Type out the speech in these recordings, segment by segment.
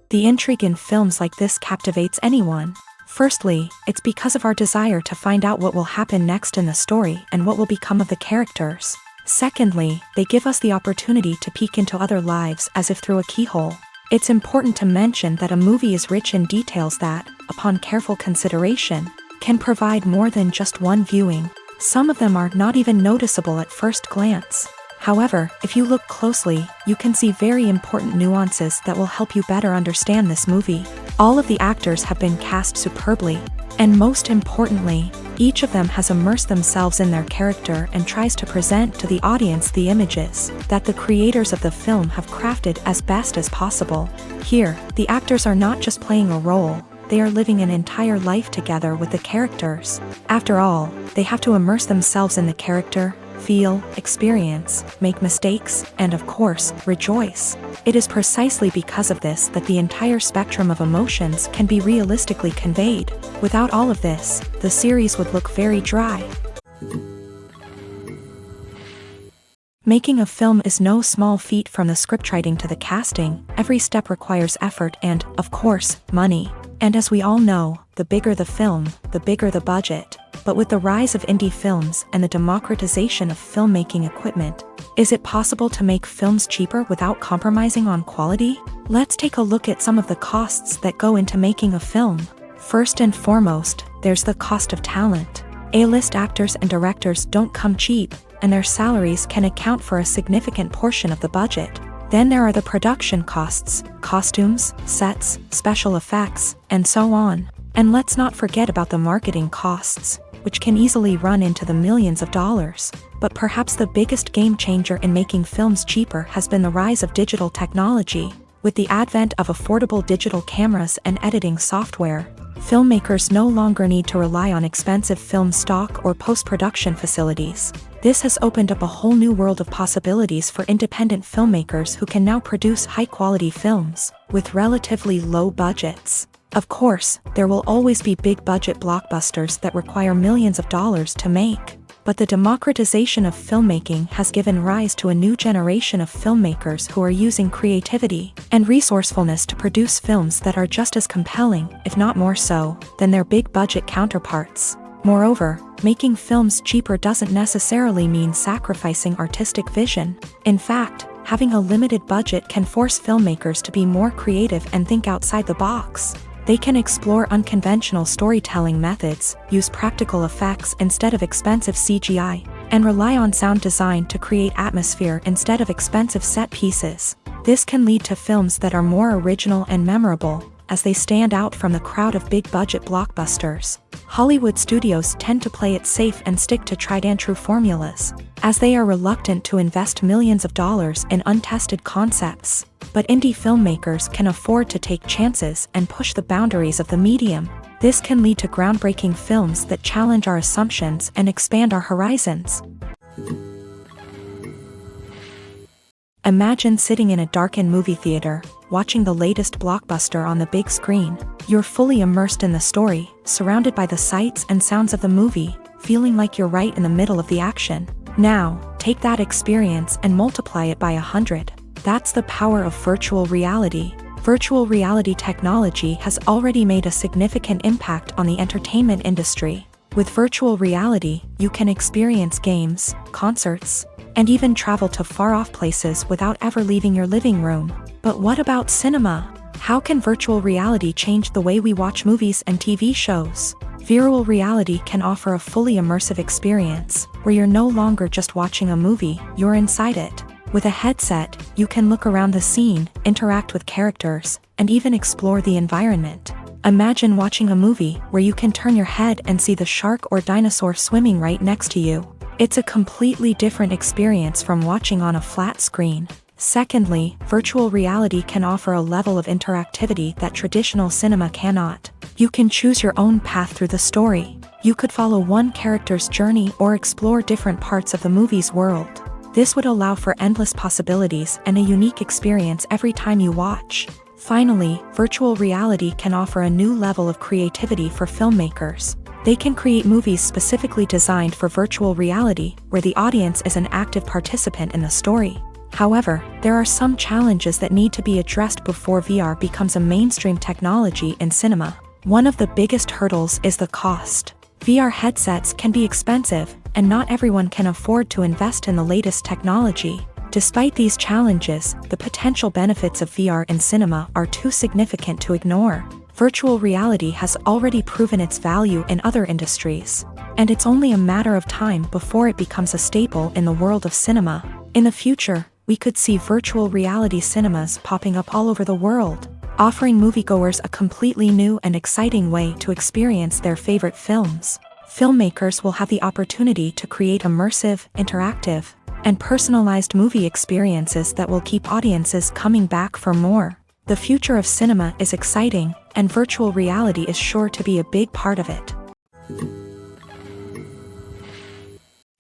The intrigue in films like this captivates anyone. Firstly, it's because of our desire to find out what will happen next in the story and what will become of the characters. Secondly, they give us the opportunity to peek into other lives as if through a keyhole. It's important to mention that a movie is rich in details that, upon careful consideration, can provide more than just one viewing. Some of them are not even noticeable at first glance. However, if you look closely, you can see very important nuances that will help you better understand this movie. All of the actors have been cast superbly, and most importantly, each of them has immersed themselves in their character and tries to present to the audience the images that the creators of the film have crafted as best as possible. Here, the actors are not just playing a role, they are living an entire life together with the characters. After all, they have to immerse themselves in the character, feel, experience, make mistakes, and of course, rejoice. It is precisely because of this that the entire spectrum of emotions can be realistically conveyed. Without all of this, the series would look very dry. Making a film is no small feat, from the scriptwriting to the casting. Every step requires effort and, of course, money. And as we all know, the bigger the film, the bigger the budget. But with the rise of indie films and the democratization of filmmaking equipment, is it possible to make films cheaper without compromising on quality? Let's take a look at some of the costs that go into making a film. First and foremost, there's the cost of talent. A-list actors and directors don't come cheap, and their salaries can account for a significant portion of the budget. Then there are the production costs, costumes, sets, special effects, and so on. And let's not forget about the marketing costs, which can easily run into the millions of dollars. But perhaps the biggest game changer in making films cheaper has been the rise of digital technology. With the advent of affordable digital cameras and editing software, filmmakers no longer need to rely on expensive film stock or post-production facilities. This has opened up a whole new world of possibilities for independent filmmakers who can now produce high-quality films with relatively low budgets. Of course, there will always be big-budget blockbusters that require millions of dollars to make. But the democratization of filmmaking has given rise to a new generation of filmmakers who are using creativity and resourcefulness to produce films that are just as compelling, if not more so, than their big-budget counterparts. Moreover, making films cheaper doesn't necessarily mean sacrificing artistic vision. In fact, having a limited budget can force filmmakers to be more creative and think outside the box. They can explore unconventional storytelling methods, use practical effects instead of expensive CGI, and rely on sound design to create atmosphere instead of expensive set pieces. This can lead to films that are more original and memorable, as they stand out from the crowd of big-budget blockbusters. Hollywood studios tend to play it safe and stick to tried-and-true formulas, as they are reluctant to invest millions of dollars in untested concepts. But indie filmmakers can afford to take chances and push the boundaries of the medium. This can lead to groundbreaking films that challenge our assumptions and expand our horizons. Imagine sitting in a darkened movie theater, watching the latest blockbuster on the big screen. You're fully immersed in the story, surrounded by the sights and sounds of the movie, feeling like you're right in the middle of the action. Now, take that experience and multiply it by 100. That's the power of virtual reality. Virtual reality technology has already made a significant impact on the entertainment industry. With virtual reality, you can experience games, concerts, and even travel to far-off places without ever leaving your living room. But what about cinema? How can virtual reality change the way we watch movies and TV shows? Virtual reality can offer a fully immersive experience, where you're no longer just watching a movie, you're inside it. With a headset, you can look around the scene, interact with characters, and even explore the environment. Imagine watching a movie where you can turn your head and see the shark or dinosaur swimming right next to you. It's a completely different experience from watching on a flat screen. Secondly, virtual reality can offer a level of interactivity that traditional cinema cannot. You can choose your own path through the story. You could follow one character's journey or explore different parts of the movie's world. This would allow for endless possibilities and a unique experience every time you watch. Finally, virtual reality can offer a new level of creativity for filmmakers. They can create movies specifically designed for virtual reality, where the audience is an active participant in the story. However, there are some challenges that need to be addressed before VR becomes a mainstream technology in cinema. One of the biggest hurdles is the cost. VR headsets can be expensive, and not everyone can afford to invest in the latest technology. Despite these challenges, the potential benefits of VR in cinema are too significant to ignore. Virtual reality has already proven its value in other industries, and it's only a matter of time before it becomes a staple in the world of cinema. In the future, we could see virtual reality cinemas popping up all over the world, offering moviegoers a completely new and exciting way to experience their favorite films. Filmmakers will have the opportunity to create immersive, interactive, and personalized movie experiences that will keep audiences coming back for more. The future of cinema is exciting, and virtual reality is sure to be a big part of it.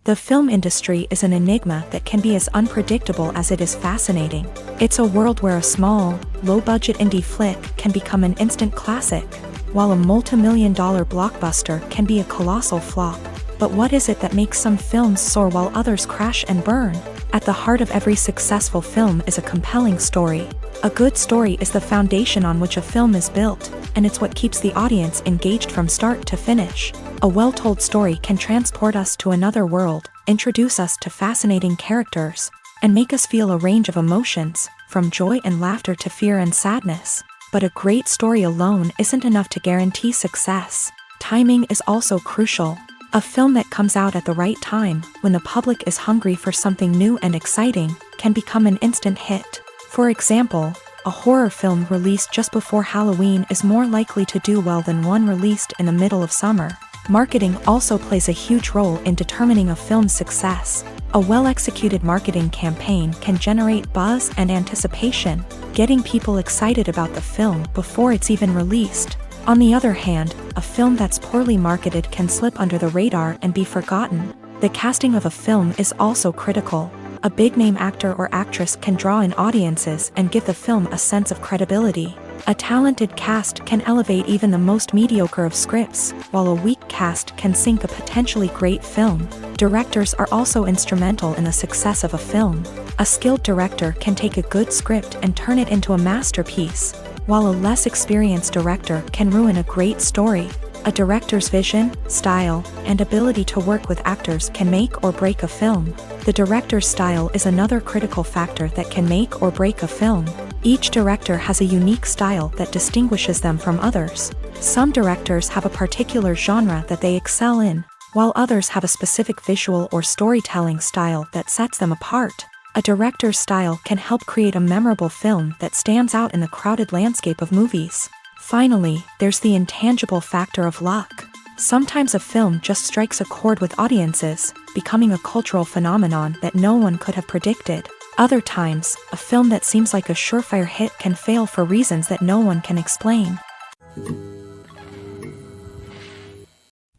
The film industry is an enigma that can be as unpredictable as it is fascinating. It's a world where a small, low-budget indie flick can become an instant classic, while a multi-million-dollar blockbuster can be a colossal flop. But what is it that makes some films soar while others crash and burn? At the heart of every successful film is a compelling story. A good story is the foundation on which a film is built, and it's what keeps the audience engaged from start to finish. A well-told story can transport us to another world, introduce us to fascinating characters, and make us feel a range of emotions, from joy and laughter to fear and sadness. But a great story alone isn't enough to guarantee success. Timing is also crucial. A film that comes out at the right time, when the public is hungry for something new and exciting, can become an instant hit. For example, a horror film released just before Halloween is more likely to do well than one released in the middle of summer. Marketing also plays a huge role in determining a film's success. A well-executed marketing campaign can generate buzz and anticipation, getting people excited about the film before it's even released. On the other hand, a film that's poorly marketed can slip under the radar and be forgotten. The casting of a film is also critical. A big-name actor or actress can draw in audiences and give the film a sense of credibility. A talented cast can elevate even the most mediocre of scripts, while a weak cast can sink a potentially great film. Directors are also instrumental in the success of a film. A skilled director can take a good script and turn it into a masterpiece, while a less experienced director can ruin a great story. A director's vision, style, and ability to work with actors can make or break a film. The director's style is another critical factor that can make or break a film. Each director has a unique style that distinguishes them from others. Some directors have a particular genre that they excel in, while others have a specific visual or storytelling style that sets them apart. A director's style can help create a memorable film that stands out in the crowded landscape of movies. Finally, there's the intangible factor of luck. Sometimes a film just strikes a chord with audiences, becoming a cultural phenomenon that no one could have predicted. Other times, a film that seems like a surefire hit can fail for reasons that no one can explain.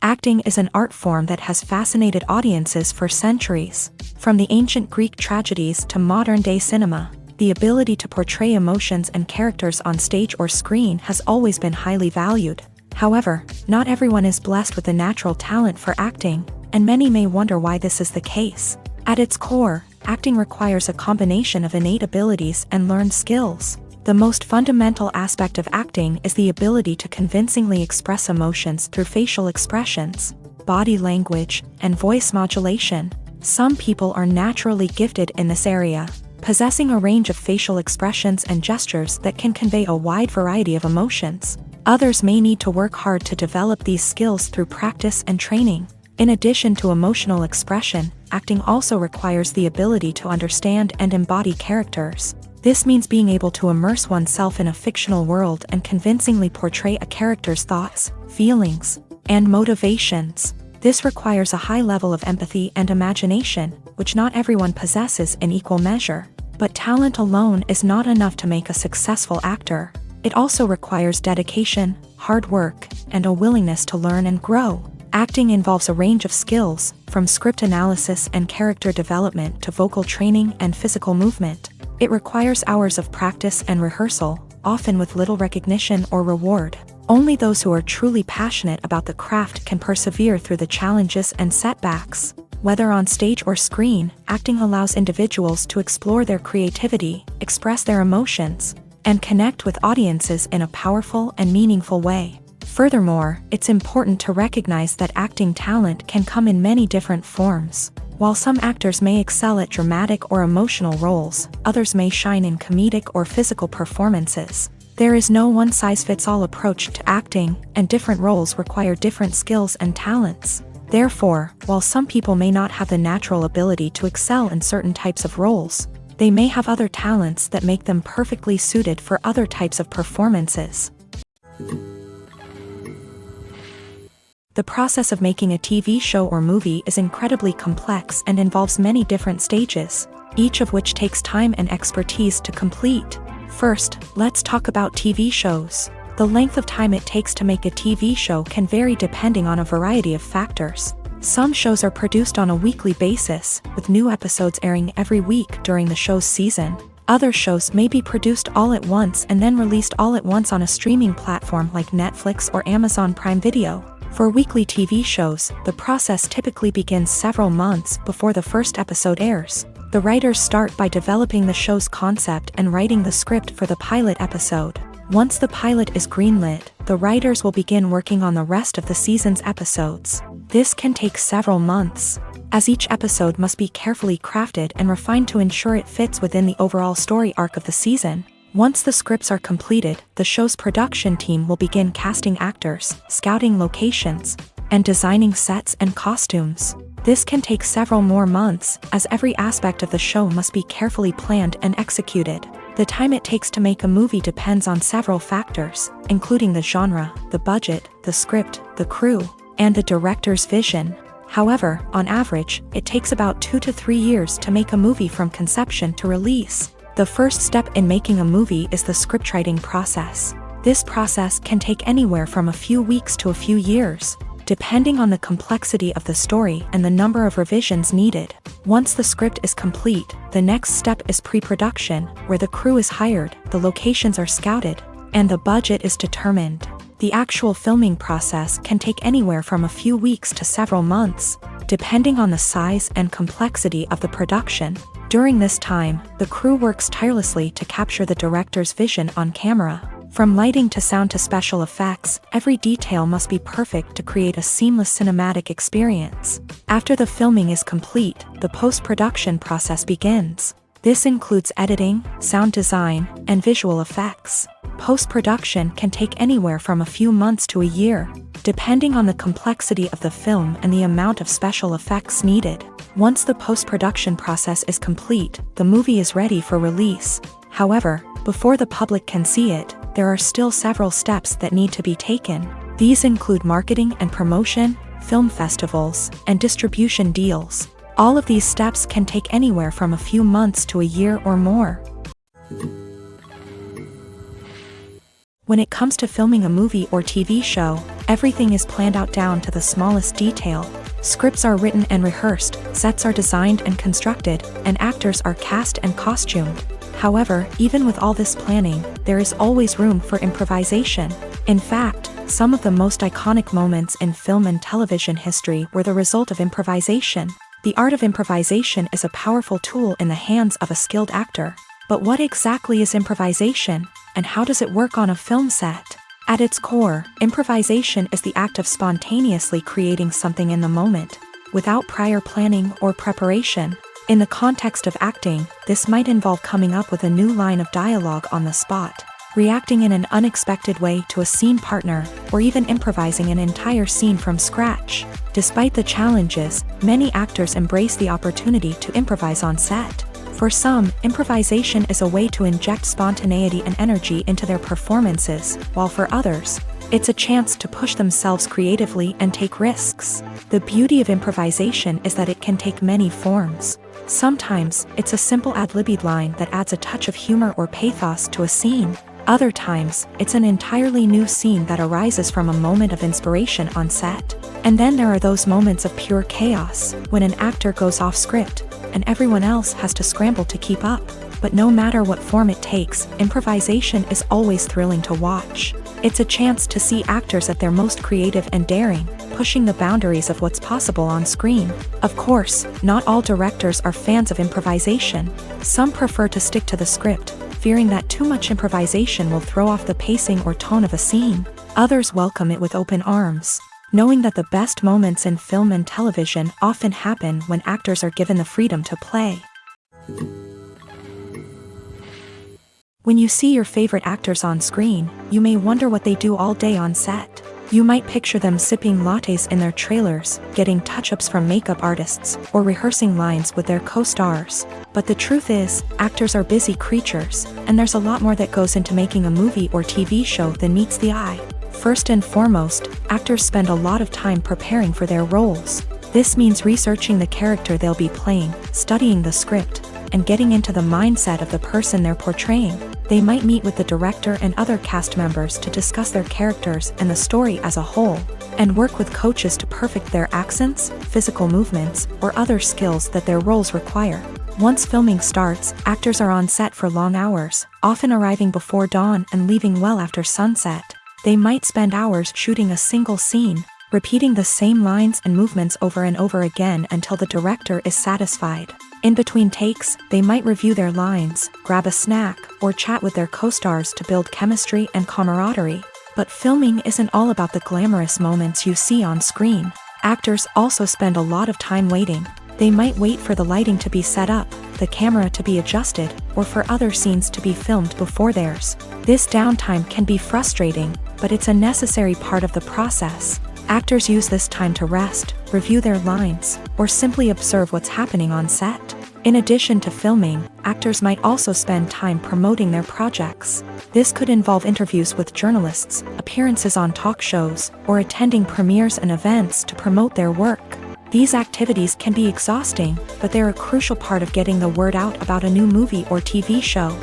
Acting is an art form that has fascinated audiences for centuries. From the ancient Greek tragedies to modern-day cinema, the ability to portray emotions and characters on stage or screen has always been highly valued. However, not everyone is blessed with a natural talent for acting, and many may wonder why this is the case. At its core, acting requires a combination of innate abilities and learned skills. The most fundamental aspect of acting is the ability to convincingly express emotions through facial expressions, body language, and voice modulation. Some people are naturally gifted in this area, possessing a range of facial expressions and gestures that can convey a wide variety of emotions. Others may need to work hard to develop these skills through practice and training. In addition to emotional expression, acting also requires the ability to understand and embody characters. This means being able to immerse oneself in a fictional world and convincingly portray a character's thoughts, feelings, and motivations. This requires a high level of empathy and imagination, which not everyone possesses in equal measure. But talent alone is not enough to make a successful actor. It also requires dedication, hard work, and a willingness to learn and grow. Acting involves a range of skills, from script analysis and character development to vocal training and physical movement. It requires hours of practice and rehearsal, often with little recognition or reward. Only those who are truly passionate about the craft can persevere through the challenges and setbacks. Whether on stage or screen, acting allows individuals to explore their creativity, express their emotions, and connect with audiences in a powerful and meaningful way. Furthermore, it's important to recognize that acting talent can come in many different forms. While some actors may excel at dramatic or emotional roles, others may shine in comedic or physical performances. There is no one-size-fits-all approach to acting, and different roles require different skills and talents. Therefore, while some people may not have the natural ability to excel in certain types of roles, they may have other talents that make them perfectly suited for other types of performances. The process of making a TV show or movie is incredibly complex and involves many different stages, each of which takes time and expertise to complete. First, let's talk about TV shows. The length of time it takes to make a TV show can vary depending on a variety of factors. Some shows are produced on a weekly basis, with new episodes airing every week during the show's season. Other shows may be produced all at once and then released all at once on a streaming platform like Netflix or Amazon Prime Video. For weekly TV shows, the process typically begins several months before the first episode airs. The writers start by developing the show's concept and writing the script for the pilot episode. Once the pilot is greenlit, the writers will begin working on the rest of the season's episodes. This can take several months, as each episode must be carefully crafted and refined to ensure it fits within the overall story arc of the season. Once the scripts are completed, the show's production team will begin casting actors, scouting locations, and designing sets and costumes. This can take several more months, as every aspect of the show must be carefully planned and executed. The time it takes to make a movie depends on several factors, including the genre, the budget, the script, the crew, and the director's vision. However, on average, it takes about 2 to 3 years to make a movie from conception to release. The first step in making a movie is the scriptwriting process. This process can take anywhere from a few weeks to a few years, depending on the complexity of the story and the number of revisions needed. Once the script is complete, the next step is pre-production, where the crew is hired, the locations are scouted, and the budget is determined. The actual filming process can take anywhere from a few weeks to several months, depending on the size and complexity of the production. During this time, the crew works tirelessly to capture the director's vision on camera. From lighting to sound to special effects, every detail must be perfect to create a seamless cinematic experience. After the filming is complete, the post-production process begins. This includes editing, sound design, and visual effects. Post-production can take anywhere from a few months to a year, depending on the complexity of the film and the amount of special effects needed. Once the post-production process is complete, the movie is ready for release. However, before the public can see it, there are still several steps that need to be taken. These include marketing and promotion, film festivals, and distribution deals. All of these steps can take anywhere from a few months to a year or more. When it comes to filming a movie or TV show, everything is planned out down to the smallest detail. Scripts are written and rehearsed, sets are designed and constructed, and actors are cast and costumed. However, even with all this planning, there is always room for improvisation. In fact, some of the most iconic moments in film and television history were the result of improvisation. The art of improvisation is a powerful tool in the hands of a skilled actor. But what exactly is improvisation, and how does it work on a film set? At its core, improvisation is the act of spontaneously creating something in the moment, without prior planning or preparation. In the context of acting, this might involve coming up with a new line of dialogue on the spot, reacting in an unexpected way to a scene partner, or even improvising an entire scene from scratch. Despite the challenges, many actors embrace the opportunity to improvise on set. For some, improvisation is a way to inject spontaneity and energy into their performances, while for others, it's a chance to push themselves creatively and take risks. The beauty of improvisation is that it can take many forms. Sometimes, it's a simple ad-libbed line that adds a touch of humor or pathos to a scene. Other times, it's an entirely new scene that arises from a moment of inspiration on set. And then there are those moments of pure chaos, when an actor goes off script, and everyone else has to scramble to keep up. But no matter what form it takes, improvisation is always thrilling to watch. It's a chance to see actors at their most creative and daring, pushing the boundaries of what's possible on screen. Of course, not all directors are fans of improvisation. Some prefer to stick to the script, fearing that too much improvisation will throw off the pacing or tone of a scene. Others welcome it with open arms, knowing that the best moments in film and television often happen when actors are given the freedom to play. When you see your favorite actors on screen, you may wonder what they do all day on set. You might picture them sipping lattes in their trailers, getting touch-ups from makeup artists, or rehearsing lines with their co-stars. But the truth is, actors are busy creatures, and there's a lot more that goes into making a movie or TV show than meets the eye. First and foremost, actors spend a lot of time preparing for their roles. This means researching the character they'll be playing, studying the script, and getting into the mindset of the person they're portraying. They might meet with the director and other cast members to discuss their characters and the story as a whole, and work with coaches to perfect their accents, physical movements, or other skills that their roles require. Once filming starts, actors are on set for long hours, often arriving before dawn and leaving well after sunset. They might spend hours shooting a single scene, repeating the same lines and movements over and over again until the director is satisfied. In between takes, they might review their lines, grab a snack, or chat with their co-stars to build chemistry and camaraderie. But filming isn't all about the glamorous moments you see on screen. Actors also spend a lot of time waiting. They might wait for the lighting to be set up, the camera to be adjusted, or for other scenes to be filmed before theirs. This downtime can be frustrating, but it's a necessary part of the process. Actors use this time to rest, review their lines, or simply observe what's happening on set. In addition to filming, actors might also spend time promoting their projects. This could involve interviews with journalists, appearances on talk shows, or attending premieres and events to promote their work. These activities can be exhausting, but they're a crucial part of getting the word out about a new movie or TV show.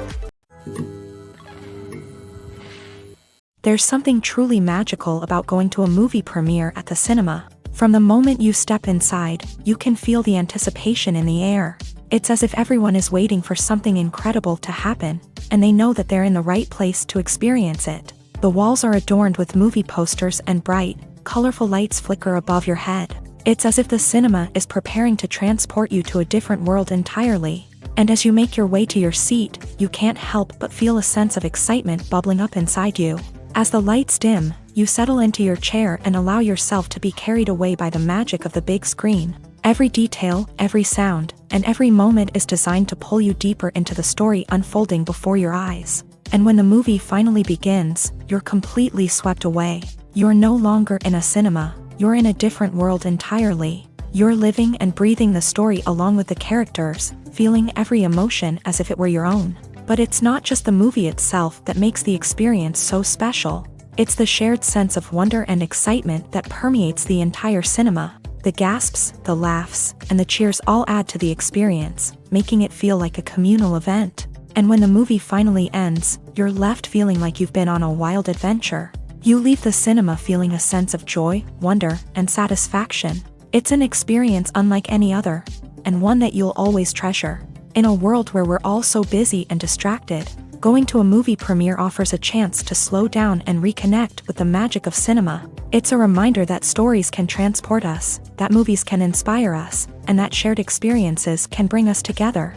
There's something truly magical about going to a movie premiere at the cinema. From the moment you step inside, you can feel the anticipation in the air. It's as if everyone is waiting for something incredible to happen, and they know that they're in the right place to experience it. The walls are adorned with movie posters and bright, colorful lights flicker above your head. It's as if the cinema is preparing to transport you to a different world entirely. And as you make your way to your seat, you can't help but feel a sense of excitement bubbling up inside you. As the lights dim, you settle into your chair and allow yourself to be carried away by the magic of the big screen. Every detail, every sound, and every moment is designed to pull you deeper into the story unfolding before your eyes. And when the movie finally begins, you're completely swept away. You're no longer in a cinema, you're in a different world entirely. You're living and breathing the story along with the characters, feeling every emotion as if it were your own. But it's not just the movie itself that makes the experience so special. It's the shared sense of wonder and excitement that permeates the entire cinema. The gasps, the laughs, and the cheers all add to the experience, making it feel like a communal event. And when the movie finally ends, you're left feeling like you've been on a wild adventure. You leave the cinema feeling a sense of joy, wonder, and satisfaction. It's an experience unlike any other, and one that you'll always treasure. In a world where we're all so busy and distracted, going to a movie premiere offers a chance to slow down and reconnect with the magic of cinema. It's a reminder that stories can transport us, that movies can inspire us, and that shared experiences can bring us together.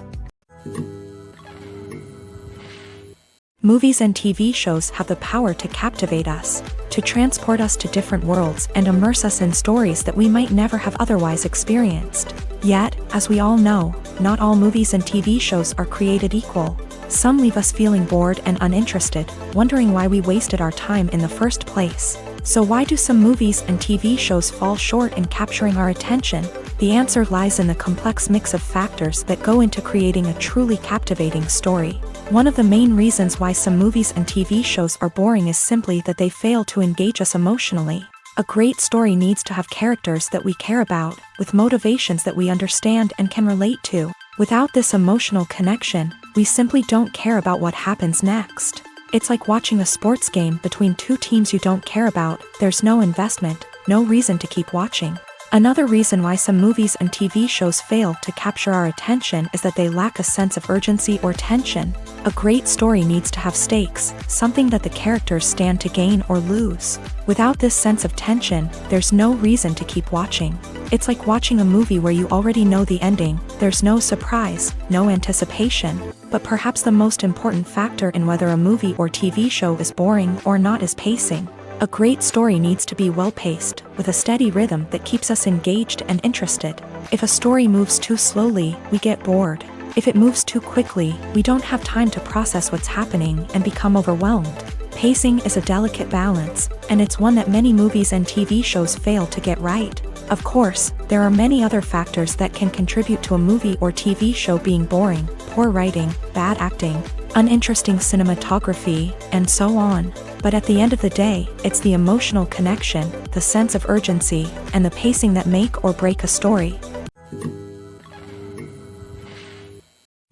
Movies and TV shows have the power to captivate us, to transport us to different worlds and immerse us in stories that we might never have otherwise experienced. Yet, as we all know, not all movies and TV shows are created equal. Some leave us feeling bored and uninterested, wondering why we wasted our time in the first place. So why do some movies and TV shows fall short in capturing our attention? The answer lies in the complex mix of factors that go into creating a truly captivating story. One of the main reasons why some movies and TV shows are boring is simply that they fail to engage us emotionally. A great story needs to have characters that we care about, with motivations that we understand and can relate to. Without this emotional connection, we simply don't care about what happens next. It's like watching a sports game between two teams you don't care about. There's no investment, no reason to keep watching. Another reason why some movies and TV shows fail to capture our attention is that they lack a sense of urgency or tension. A great story needs to have stakes, something that the characters stand to gain or lose. Without this sense of tension, there's no reason to keep watching. It's like watching a movie where you already know the ending, there's no surprise, no anticipation. But perhaps the most important factor in whether a movie or TV show is boring or not is pacing. A great story needs to be well-paced, with a steady rhythm that keeps us engaged and interested. If a story moves too slowly, we get bored. If it moves too quickly, we don't have time to process what's happening and become overwhelmed. Pacing is a delicate balance, and it's one that many movies and TV shows fail to get right. Of course, there are many other factors that can contribute to a movie or TV show being boring: poor writing, bad acting, uninteresting cinematography, and so on. But at the end of the day, it's the emotional connection, the sense of urgency, and the pacing that make or break a story.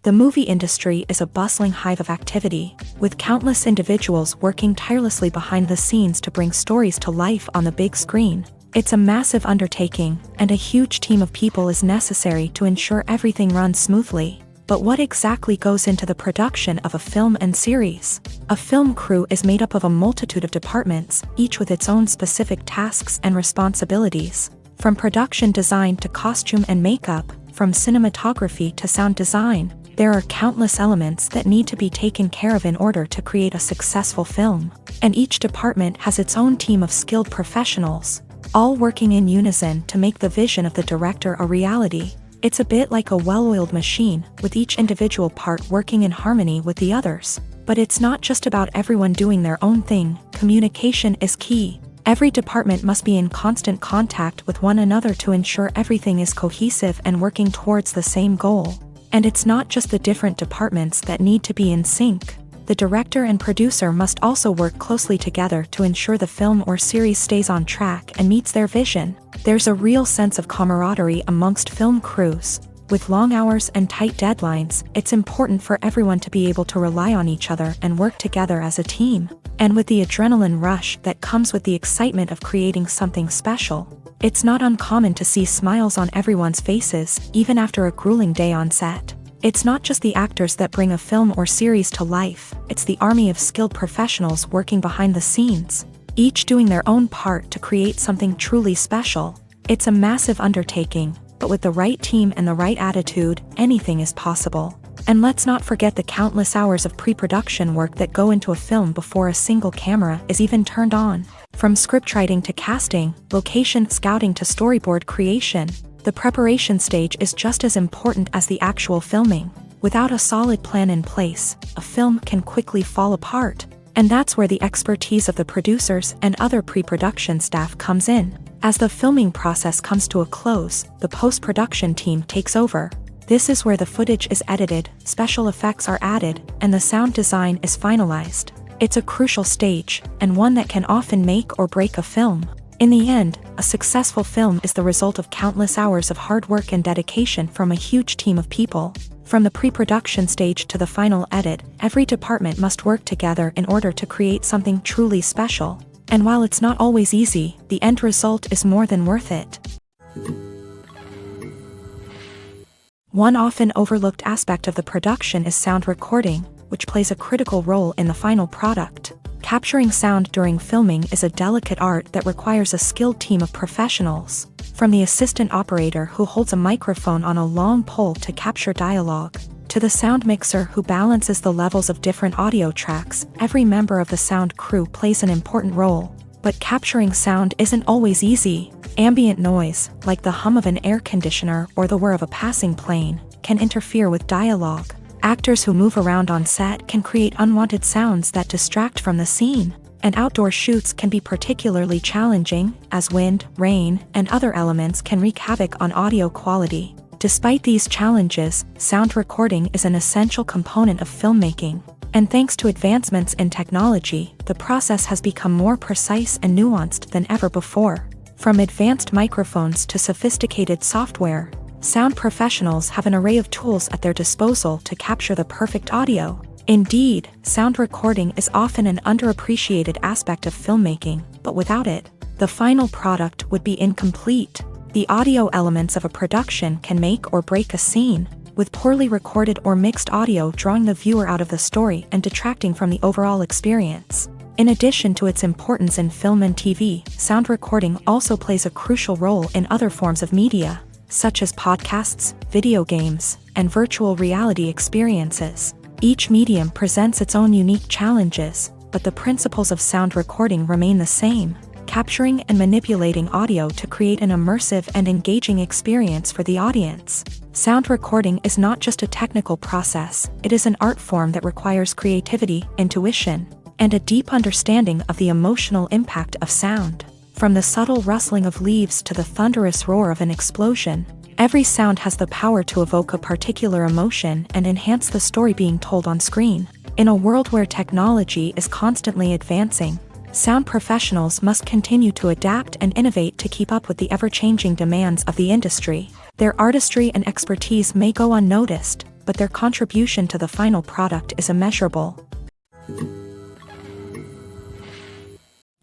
The movie industry is a bustling hive of activity, with countless individuals working tirelessly behind the scenes to bring stories to life on the big screen. It's a massive undertaking, and a huge team of people is necessary to ensure everything runs smoothly. But what exactly goes into the production of a film and series? A film crew is made up of a multitude of departments, each with its own specific tasks and responsibilities. From production design to costume and makeup, from cinematography to sound design, there are countless elements that need to be taken care of in order to create a successful film. And each department has its own team of skilled professionals, all working in unison to make the vision of the director a reality. It's a bit like a well-oiled machine, with each individual part working in harmony with the others. But it's not just about everyone doing their own thing. Communication is key. Every department must be in constant contact with one another to ensure everything is cohesive and working towards the same goal. And it's not just the different departments that need to be in sync. The director and producer must also work closely together to ensure the film or series stays on track and meets their vision. There's a real sense of camaraderie amongst film crews. With long hours and tight deadlines, it's important for everyone to be able to rely on each other and work together as a team. And with the adrenaline rush that comes with the excitement of creating something special, it's not uncommon to see smiles on everyone's faces, even after a grueling day on set. It's not just the actors that bring a film or series to life, it's the army of skilled professionals working behind the scenes, each doing their own part to create something truly special. It's a massive undertaking, but with the right team and the right attitude, anything is possible. And let's not forget the countless hours of pre-production work that go into a film before a single camera is even turned on. From scriptwriting to casting, location scouting to storyboard creation, the preparation stage is just as important as the actual filming. Without a solid plan in place, a film can quickly fall apart. And that's where the expertise of the producers and other pre-production staff comes in. As the filming process comes to a close, the post-production team takes over. This is where the footage is edited, special effects are added, and the sound design is finalized. It's a crucial stage, and one that can often make or break a film. In the end, a successful film is the result of countless hours of hard work and dedication from a huge team of people. From the pre-production stage to the final edit, every department must work together in order to create something truly special. And while it's not always easy, the end result is more than worth it. One often overlooked aspect of the production is sound recording, which plays a critical role in the final product. Capturing sound during filming is a delicate art that requires a skilled team of professionals. From the assistant operator who holds a microphone on a long pole to capture dialogue, to the sound mixer who balances the levels of different audio tracks, every member of the sound crew plays an important role. But capturing sound isn't always easy. Ambient noise, like the hum of an air conditioner or the whir of a passing plane, can interfere with dialogue. Actors who move around on set can create unwanted sounds that distract from the scene. And outdoor shoots can be particularly challenging, as wind, rain, and other elements can wreak havoc on audio quality. Despite these challenges, sound recording is an essential component of filmmaking. And thanks to advancements in technology, the process has become more precise and nuanced than ever before. From advanced microphones to sophisticated software, sound professionals have an array of tools at their disposal to capture the perfect audio. Indeed, sound recording is often an underappreciated aspect of filmmaking, but without it, the final product would be incomplete. The audio elements of a production can make or break a scene. with poorly recorded or mixed audio drawing the viewer out of the story and detracting from the overall experience. In addition to its importance in film and TV, sound recording also plays a crucial role in other forms of media, such as podcasts, video games, and virtual reality experiences. Each medium presents its own unique challenges, but the principles of sound recording remain the same: capturing and manipulating audio to create an immersive and engaging experience for the audience. Sound recording is not just a technical process, it is an art form that requires creativity, intuition, and a deep understanding of the emotional impact of sound. From the subtle rustling of leaves to the thunderous roar of an explosion, every sound has the power to evoke a particular emotion and enhance the story being told on screen. In a world where technology is constantly advancing, sound professionals must continue to adapt and innovate to keep up with the ever-changing demands of the industry. Their artistry and expertise may go unnoticed, but their contribution to the final product is immeasurable.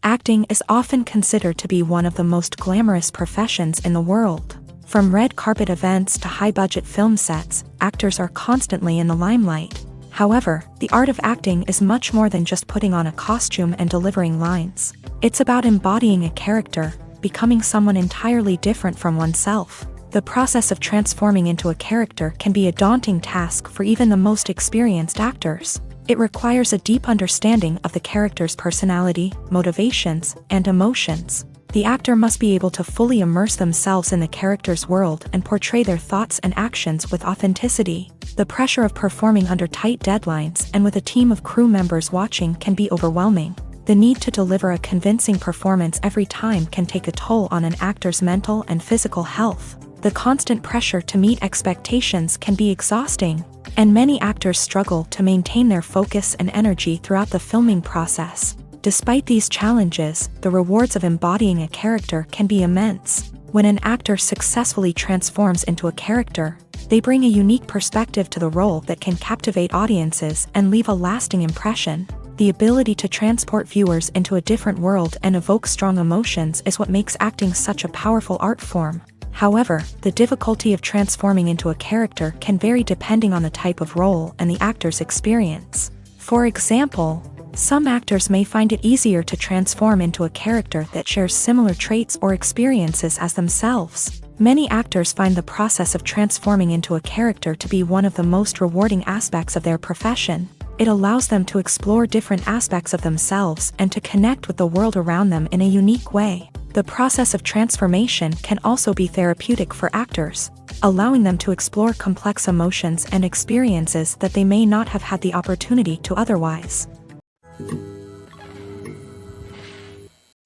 Acting is often considered to be one of the most glamorous professions in the world. From red carpet events to high-budget film sets, actors are constantly in the limelight. However, the art of acting is much more than just putting on a costume and delivering lines. It's about embodying a character, becoming someone entirely different from oneself. The process of transforming into a character can be a daunting task for even the most experienced actors. It requires a deep understanding of the character's personality, motivations, and emotions. The actor must be able to fully immerse themselves in the character's world and portray their thoughts and actions with authenticity. The pressure of performing under tight deadlines and with a team of crew members watching can be overwhelming. The need to deliver a convincing performance every time can take a toll on an actor's mental and physical health. The constant pressure to meet expectations can be exhausting, and many actors struggle to maintain their focus and energy throughout the filming process. Despite these challenges, the rewards of embodying a character can be immense. When an actor successfully transforms into a character, they bring a unique perspective to the role that can captivate audiences and leave a lasting impression. The ability to transport viewers into a different world and evoke strong emotions is what makes acting such a powerful art form. However, the difficulty of transforming into a character can vary depending on the type of role and the actor's experience. For example, some actors may find it easier to transform into a character that shares similar traits or experiences as themselves. Many actors find the process of transforming into a character to be one of the most rewarding aspects of their profession. It allows them to explore different aspects of themselves and to connect with the world around them in a unique way. The process of transformation can also be therapeutic for actors, allowing them to explore complex emotions and experiences that they may not have had the opportunity to otherwise.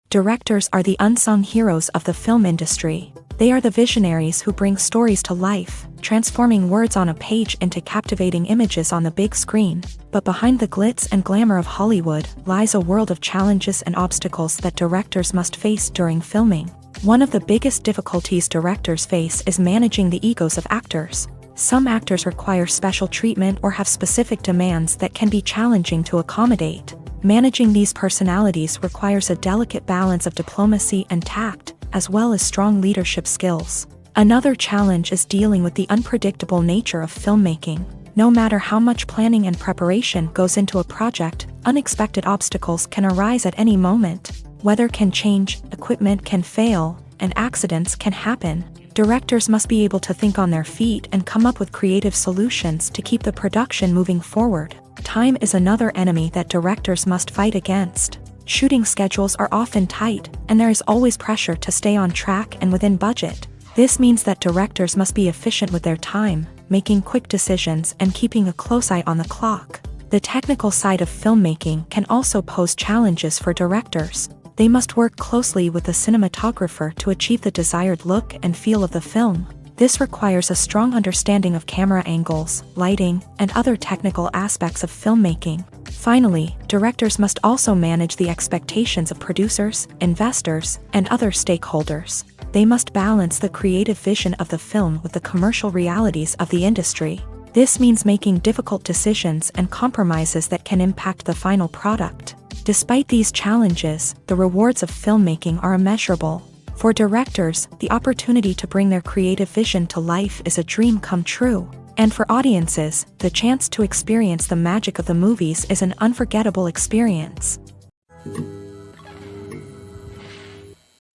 Directors are the unsung heroes of the film industry. They are the visionaries who bring stories to life, transforming words on a page into captivating images on the big screen. But behind the glitz and glamour of Hollywood lies a world of challenges and obstacles that directors must face during filming. One of the biggest difficulties directors face is managing the egos of actors. Some actors require special treatment or have specific demands that can be challenging to accommodate. Managing these personalities requires a delicate balance of diplomacy and tact, as well as strong leadership skills. Another challenge is dealing with the unpredictable nature of filmmaking. No matter how much planning and preparation goes into a project, unexpected obstacles can arise at any moment. Weather can change, equipment can fail, and accidents can happen. Directors must be able to think on their feet and come up with creative solutions to keep the production moving forward. Time is another enemy that directors must fight against. Shooting schedules are often tight, and there is always pressure to stay on track and within budget. This means that directors must be efficient with their time, making quick decisions and keeping a close eye on the clock. The technical side of filmmaking can also pose challenges for directors. They must work closely with the cinematographer to achieve the desired look and feel of the film. This requires a strong understanding of camera angles, lighting, and other technical aspects of filmmaking. Finally, directors must also manage the expectations of producers, investors, and other stakeholders. They must balance the creative vision of the film with the commercial realities of the industry. This means making difficult decisions and compromises that can impact the final product. Despite these challenges, the rewards of filmmaking are immeasurable. For directors, the opportunity to bring their creative vision to life is a dream come true. And for audiences, the chance to experience the magic of the movies is an unforgettable experience.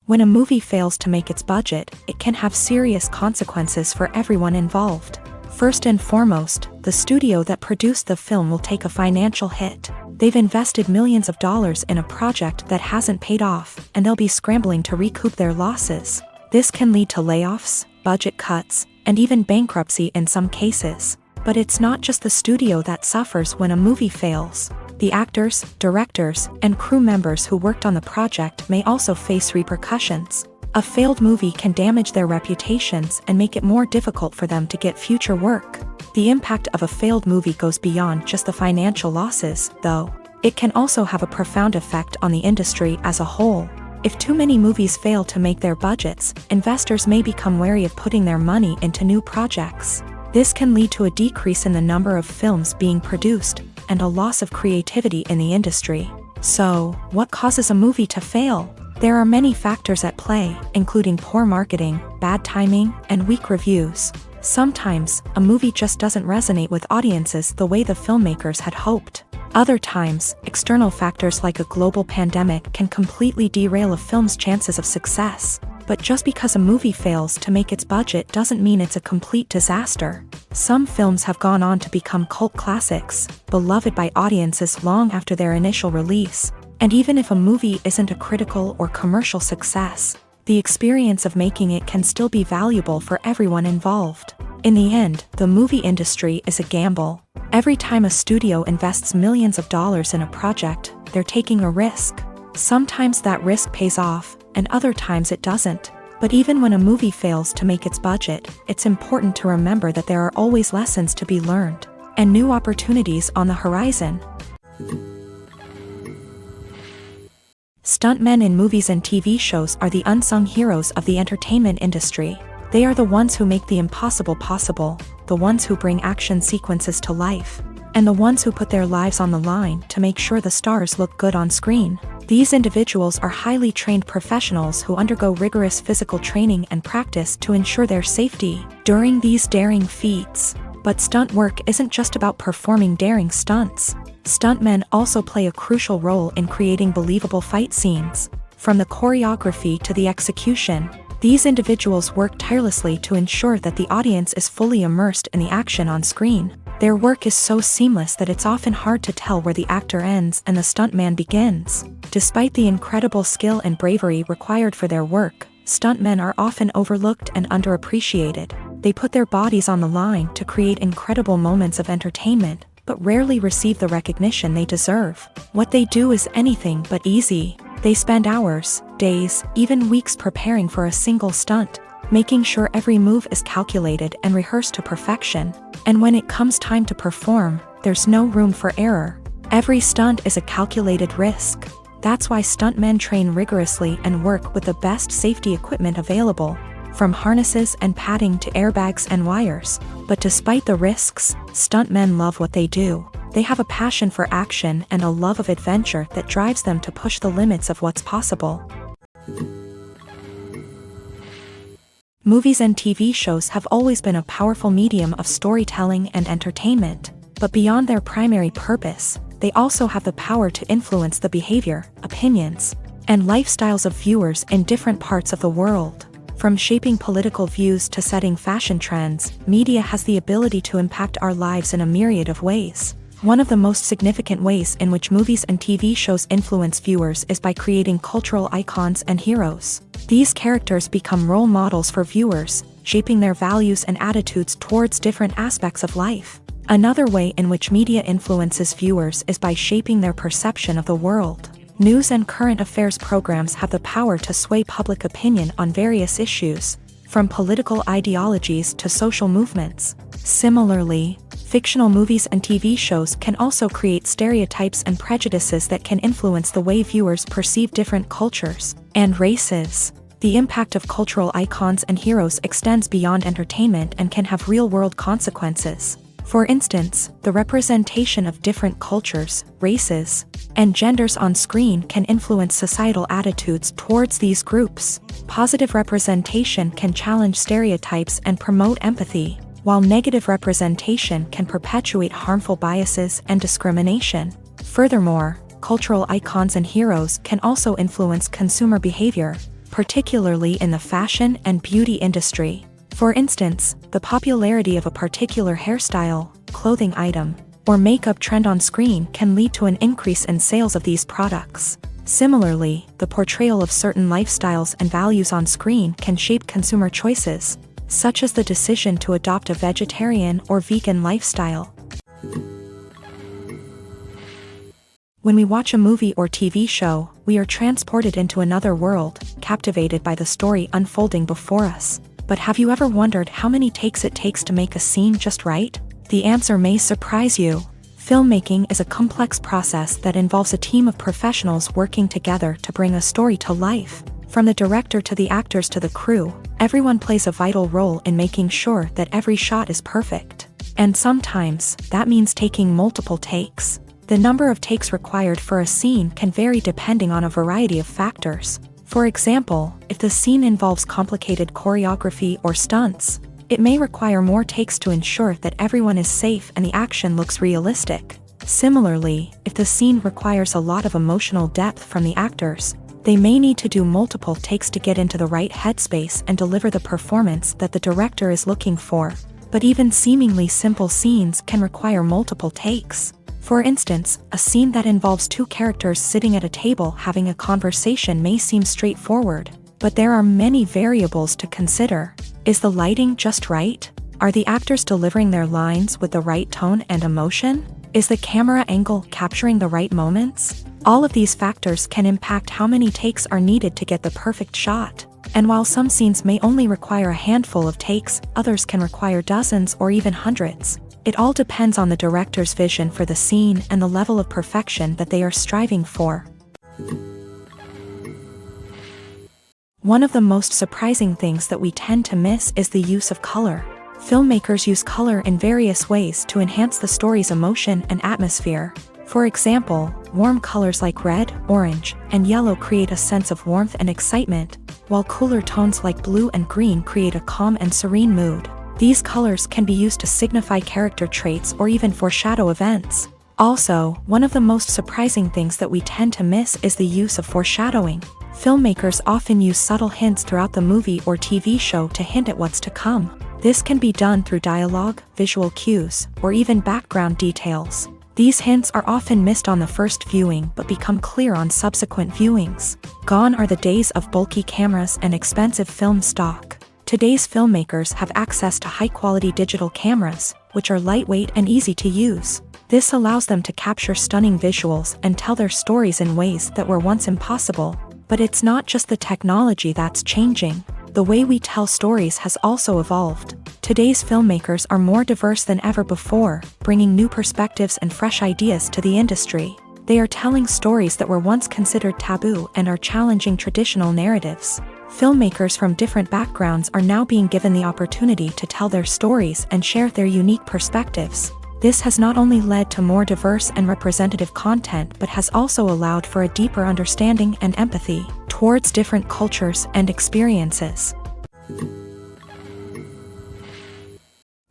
When a movie fails to make its budget, it can have serious consequences for everyone involved. First and foremost, the studio that produced the film will take a financial hit. They've invested millions of dollars in a project that hasn't paid off, and they'll be scrambling to recoup their losses. This can lead to layoffs, budget cuts, and even bankruptcy in some cases. But it's not just the studio that suffers when a movie fails. The actors, directors, and crew members who worked on the project may also face repercussions. A failed movie can damage their reputations and make it more difficult for them to get future work. The impact of a failed movie goes beyond just the financial losses, though. It can also have a profound effect on the industry as a whole. If too many movies fail to make their budgets, investors may become wary of putting their money into new projects. This can lead to a decrease in the number of films being produced, and a loss of creativity in the industry. So, what causes a movie to fail? There are many factors at play, including poor marketing, bad timing, and weak reviews. Sometimes, a movie just doesn't resonate with audiences the way the filmmakers had hoped. Other times, external factors like a global pandemic can completely derail a film's chances of success. But just because a movie fails to make its budget doesn't mean it's a complete disaster. Some films have gone on to become cult classics, beloved by audiences long after their initial release. And even if a movie isn't a critical or commercial success, the experience of making it can still be valuable for everyone involved. In the end, the movie industry is a gamble. Every time a studio invests millions of dollars in a project, they're taking a risk. Sometimes that risk pays off, and other times it doesn't. But even when a movie fails to make its budget, it's important to remember that there are always lessons to be learned, and new opportunities on the horizon. Stuntmen in movies and TV shows are the unsung heroes of the entertainment industry. They are the ones who make the impossible possible, the ones who bring action sequences to life, and the ones who put their lives on the line to make sure the stars look good on screen. These individuals are highly trained professionals who undergo rigorous physical training and practice to ensure their safety during these daring feats. But stunt work isn't just about performing daring stunts. Stuntmen also play a crucial role in creating believable fight scenes. From the choreography to the execution, these individuals work tirelessly to ensure that the audience is fully immersed in the action on screen. Their work is so seamless that it's often hard to tell where the actor ends and the stuntman begins. Despite the incredible skill and bravery required for their work, stuntmen are often overlooked and underappreciated. They put their bodies on the line to create incredible moments of entertainment, but rarely receive the recognition they deserve. What they do is anything but easy. They spend hours, days, even weeks preparing for a single stunt, making sure every move is calculated and rehearsed to perfection. And when it comes time to perform, there's no room for error. Every stunt is a calculated risk. That's why stuntmen train rigorously and work with the best safety equipment available, from harnesses and padding to airbags and wires. But despite the risks, stuntmen love what they do. They have a passion for action and a love of adventure that drives them to push the limits of what's possible. Movies and TV shows have always been a powerful medium of storytelling and entertainment, but beyond their primary purpose, they also have the power to influence the behavior, opinions, and lifestyles of viewers in different parts of the world. From shaping political views to setting fashion trends, media has the ability to impact our lives in a myriad of ways. One of the most significant ways in which movies and TV shows influence viewers is by creating cultural icons and heroes. These characters become role models for viewers, shaping their values and attitudes towards different aspects of life. Another way in which media influences viewers is by shaping their perception of the world. News and current affairs programs have the power to sway public opinion on various issues, from political ideologies to social movements. Similarly, fictional movies and TV shows can also create stereotypes and prejudices that can influence the way viewers perceive different cultures and races. The impact of cultural icons and heroes extends beyond entertainment and can have real-world consequences. For instance, the representation of different cultures, races, and genders on screen can influence societal attitudes towards these groups. Positive representation can challenge stereotypes and promote empathy. while negative representation can perpetuate harmful biases and discrimination. Furthermore, cultural icons and heroes can also influence consumer behavior, particularly in the fashion and beauty industry. For instance, the popularity of a particular hairstyle, clothing item, or makeup trend on screen can lead to an increase in sales of these products. Similarly, the portrayal of certain lifestyles and values on screen can shape consumer choices, such as the decision to adopt a vegetarian or vegan lifestyle. When we watch a movie or TV show, we are transported into another world, captivated by the story unfolding before us. But have you ever wondered how many takes it takes to make a scene just right? The answer may surprise you. Filmmaking is a complex process that involves a team of professionals working together to bring a story to life. From the director to the actors to the crew, everyone plays a vital role in making sure that every shot is perfect. And sometimes, that means taking multiple takes. The number of takes required for a scene can vary depending on a variety of factors. For example, if the scene involves complicated choreography or stunts, it may require more takes to ensure that everyone is safe and the action looks realistic. Similarly, if the scene requires a lot of emotional depth from the actors, they may need to do multiple takes to get into the right headspace and deliver the performance that the director is looking for. But even seemingly simple scenes can require multiple takes. For instance, a scene that involves two characters sitting at a table having a conversation may seem straightforward, but there are many variables to consider. Is the lighting just right? Are the actors delivering their lines with the right tone and emotion? Is the camera angle capturing the right moments? All of these factors can impact how many takes are needed to get the perfect shot. And while some scenes may only require a handful of takes, others can require dozens or even hundreds. It all depends on the director's vision for the scene and the level of perfection that they are striving for. One of the most surprising things that we tend to miss is the use of color. Filmmakers use color in various ways to enhance the story's emotion and atmosphere. For example, warm colors like red, orange, and yellow create a sense of warmth and excitement, while cooler tones like blue and green create a calm and serene mood. These colors can be used to signify character traits or even foreshadow events. Also, one of the most surprising things that we tend to miss is the use of foreshadowing. Filmmakers often use subtle hints throughout the movie or TV show to hint at what's to come. This can be done through dialogue, visual cues, or even background details. These hints are often missed on the first viewing but become clear on subsequent viewings. Gone are the days of bulky cameras and expensive film stock. Today's filmmakers have access to high-quality digital cameras, which are lightweight and easy to use. This allows them to capture stunning visuals and tell their stories in ways that were once impossible. But it's not just the technology that's changing. The way we tell stories has also evolved. Today's filmmakers are more diverse than ever before, bringing new perspectives and fresh ideas to the industry. They are telling stories that were once considered taboo and are challenging traditional narratives. Filmmakers from different backgrounds are now being given the opportunity to tell their stories and share their unique perspectives. This has not only led to more diverse and representative content but has also allowed for a deeper understanding and empathy towards different cultures and experiences.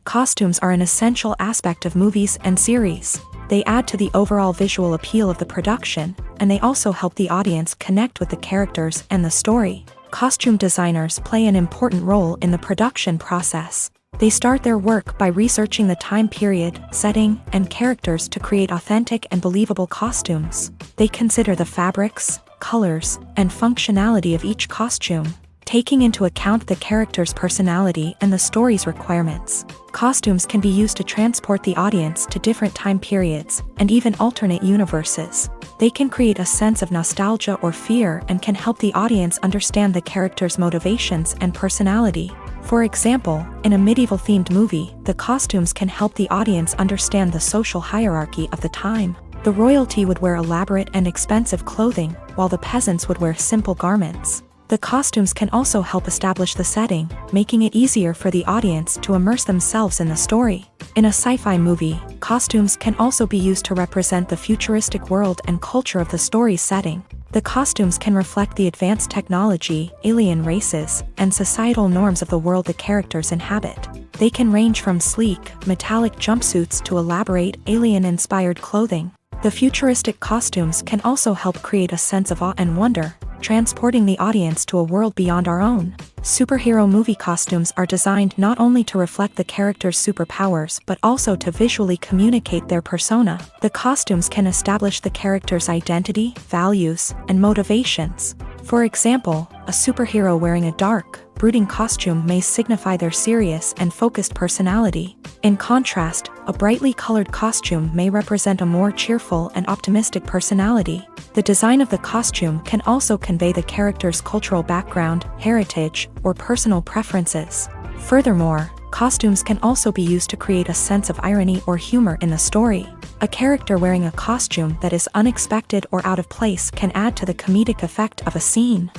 Costumes are an essential aspect of movies and series. They add to the overall visual appeal of the production, and they also help the audience connect with the characters and the story. Costume designers play an important role in the production process. They start their work by researching the time period, setting, and characters to create authentic and believable costumes. They consider the fabrics, colors, and functionality of each costume, taking into account the character's personality and the story's requirements. Costumes can be used to transport the audience to different time periods and even alternate universes. They can create a sense of nostalgia or fear and can help the audience understand the character's motivations and personality. For example, in a medieval-themed movie, the costumes can help the audience understand the social hierarchy of the time. The royalty would wear elaborate and expensive clothing, while the peasants would wear simple garments. The costumes can also help establish the setting, making it easier for the audience to immerse themselves in the story. In a sci-fi movie, costumes can also be used to represent the futuristic world and culture of the story's setting. The costumes can reflect the advanced technology, alien races, and societal norms of the world the characters inhabit. They can range from sleek, metallic jumpsuits to elaborate, alien-inspired clothing. The futuristic costumes can also help create a sense of awe and wonder, transporting the audience to a world beyond our own. Superhero movie costumes are designed not only to reflect the character's superpowers but also to visually communicate their persona. The costumes can establish the character's identity, values, and motivations. For example, a superhero wearing a dark, brooding costume may signify their serious and focused personality. In contrast, a brightly colored costume may represent a more cheerful and optimistic personality. The design of the costume can also convey the character's cultural background, heritage, or personal preferences. Furthermore, costumes can also be used to create a sense of irony or humor in the story. A character wearing a costume that is unexpected or out of place can add to the comedic effect of a scene.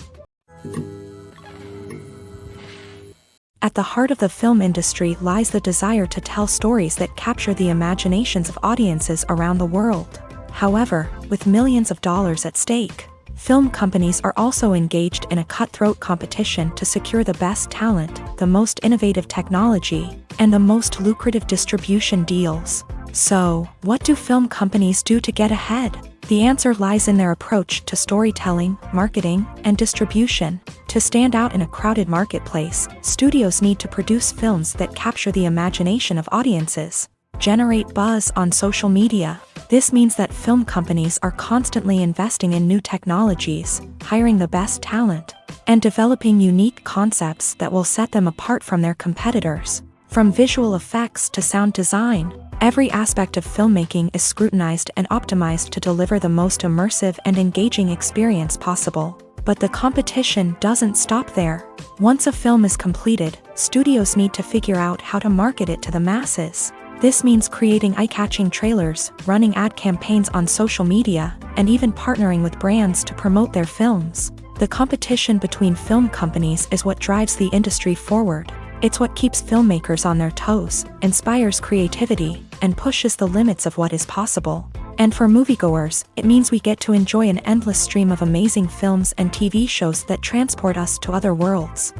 At the heart of the film industry lies the desire to tell stories that capture the imaginations of audiences around the world. However, with millions of dollars at stake, film companies are also engaged in a cutthroat competition to secure the best talent, the most innovative technology, and the most lucrative distribution deals. So, what do film companies do to get ahead? The answer lies in their approach to storytelling, marketing, and distribution. To stand out in a crowded marketplace, studios need to produce films that capture the imagination of audiences, generate buzz on social media. This means that film companies are constantly investing in new technologies, hiring the best talent, and developing unique concepts that will set them apart from their competitors. From visual effects to sound design, every aspect of filmmaking is scrutinized and optimized to deliver the most immersive and engaging experience possible. But the competition doesn't stop there. Once a film is completed, studios need to figure out how to market it to the masses. This means creating eye-catching trailers, running ad campaigns on social media, and even partnering with brands to promote their films. The competition between film companies is what drives the industry forward. It's what keeps filmmakers on their toes, inspires creativity, and pushes the limits of what is possible. And for moviegoers, it means we get to enjoy an endless stream of amazing films and TV shows that transport us to other worlds.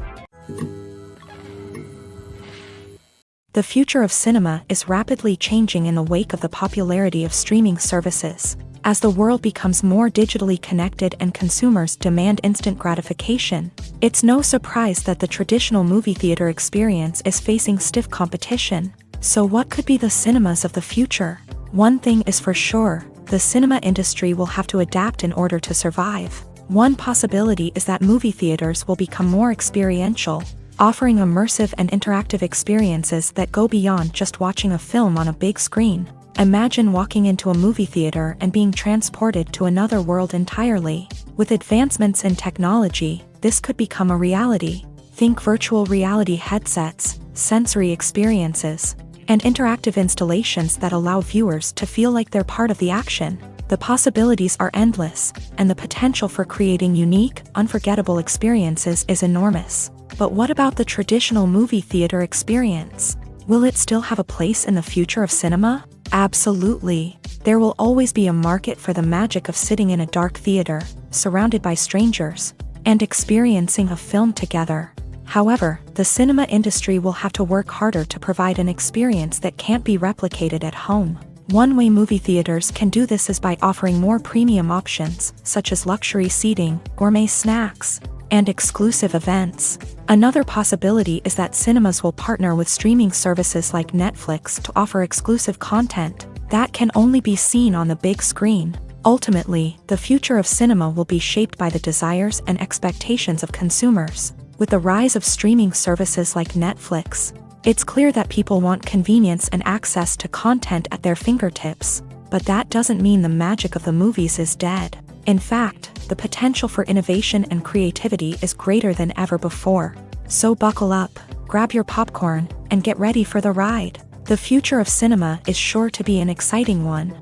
The future of cinema is rapidly changing in the wake of the popularity of streaming services. As the world becomes more digitally connected and consumers demand instant gratification, it's no surprise that the traditional movie theater experience is facing stiff competition. So what could be the cinemas of the future? One thing is for sure, the cinema industry will have to adapt in order to survive. One possibility is that movie theaters will become more experiential, offering immersive and interactive experiences that go beyond just watching a film on a big screen. Imagine walking into a movie theater and being transported to another world entirely. With advancements in technology, this could become a reality. Think virtual reality headsets, sensory experiences, and interactive installations that allow viewers to feel like they're part of the action. The possibilities are endless, and the potential for creating unique, unforgettable experiences is enormous. But what about the traditional movie theater experience? Will it still have a place in the future of cinema? Absolutely. There will always be a market for the magic of sitting in a dark theater, surrounded by strangers, and experiencing a film together. However, the cinema industry will have to work harder to provide an experience that can't be replicated at home. One way movie theaters can do this is by offering more premium options, such as luxury seating, gourmet snacks, and exclusive events. Another possibility is that cinemas will partner with streaming services like Netflix to offer exclusive content that can only be seen on the big screen. Ultimately, the future of cinema will be shaped by the desires and expectations of consumers. With the rise of streaming services like Netflix, it's clear that people want convenience and access to content at their fingertips. But that doesn't mean the magic of the movies is dead. In fact, the potential for innovation and creativity is greater than ever before. So buckle up, grab your popcorn, and get ready for the ride. The future of cinema is sure to be an exciting one.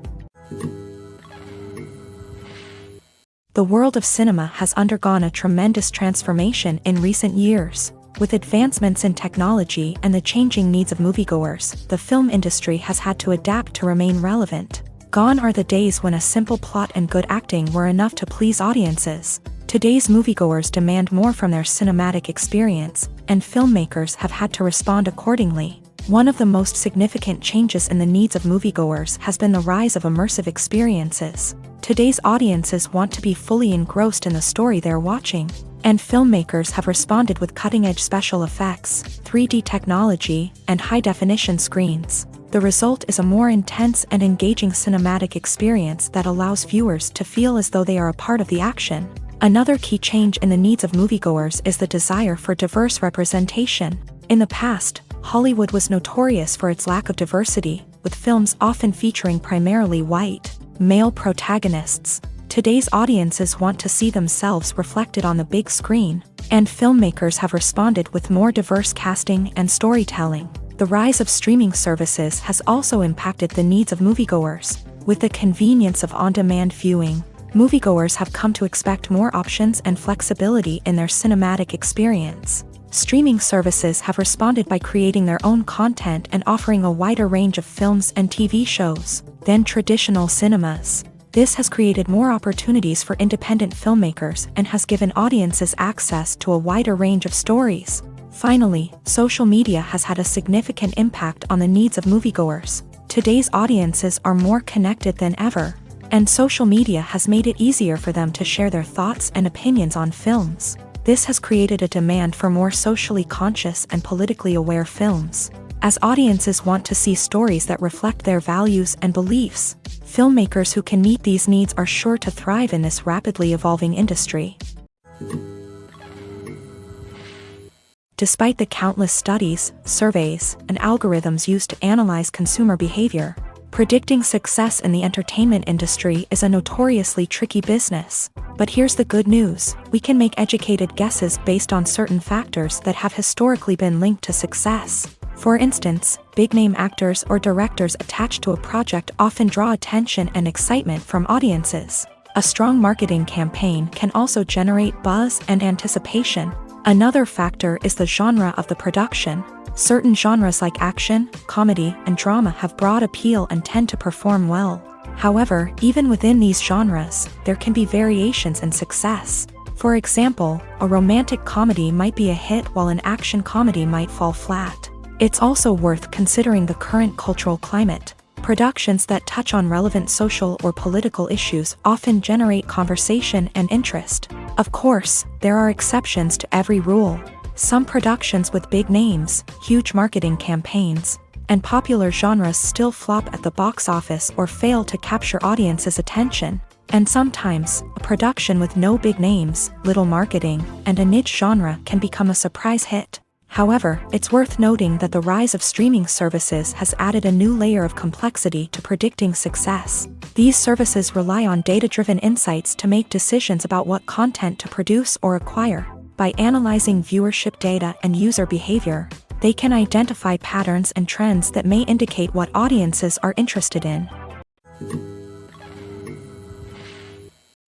The world of cinema has undergone a tremendous transformation in recent years. With advancements in technology and the changing needs of moviegoers, the film industry has had to adapt to remain relevant. Gone are the days when a simple plot and good acting were enough to please audiences. Today's moviegoers demand more from their cinematic experience, and filmmakers have had to respond accordingly. One of the most significant changes in the needs of moviegoers has been the rise of immersive experiences. Today's audiences want to be fully engrossed in the story they're watching, and filmmakers have responded with cutting-edge special effects, 3D technology, and high-definition screens. The result is a more intense and engaging cinematic experience that allows viewers to feel as though they are a part of the action. Another key change in the needs of moviegoers is the desire for diverse representation. In the past, Hollywood was notorious for its lack of diversity, with films often featuring primarily white, male protagonists. Today's audiences want to see themselves reflected on the big screen, and filmmakers have responded with more diverse casting and storytelling. The rise of streaming services has also impacted the needs of moviegoers. With the convenience of on-demand viewing, moviegoers have come to expect more options and flexibility in their cinematic experience. Streaming services have responded by creating their own content and offering a wider range of films and TV shows than traditional cinemas. This has created more opportunities for independent filmmakers and has given audiences access to a wider range of stories. Finally, social media has had a significant impact on the needs of moviegoers. Today's audiences are more connected than ever, and social media has made it easier for them to share their thoughts and opinions on films. This has created a demand for more socially conscious and politically aware films. As audiences want to see stories that reflect their values and beliefs, filmmakers who can meet these needs are sure to thrive in this rapidly evolving industry. Despite the countless studies, surveys, and algorithms used to analyze consumer behavior, predicting success in the entertainment industry is a notoriously tricky business. But here's the good news: we can make educated guesses based on certain factors that have historically been linked to success. For instance, big-name actors or directors attached to a project often draw attention and excitement from audiences. A strong marketing campaign can also generate buzz and anticipation. Another factor is the genre of the production. Certain genres like action, comedy, and drama have broad appeal and tend to perform well. However, even within these genres, there can be variations in success. For example, a romantic comedy might be a hit while an action comedy might fall flat. It's also worth considering the current cultural climate. Productions that touch on relevant social or political issues often generate conversation and interest. Of course, there are exceptions to every rule. Some productions with big names, huge marketing campaigns, and popular genres still flop at the box office or fail to capture audiences' attention. And sometimes, a production with no big names, little marketing, and a niche genre can become a surprise hit. However, it's worth noting that the rise of streaming services has added a new layer of complexity to predicting success. These services rely on data-driven insights to make decisions about what content to produce or acquire. By analyzing viewership data and user behavior, they can identify patterns and trends that may indicate what audiences are interested in.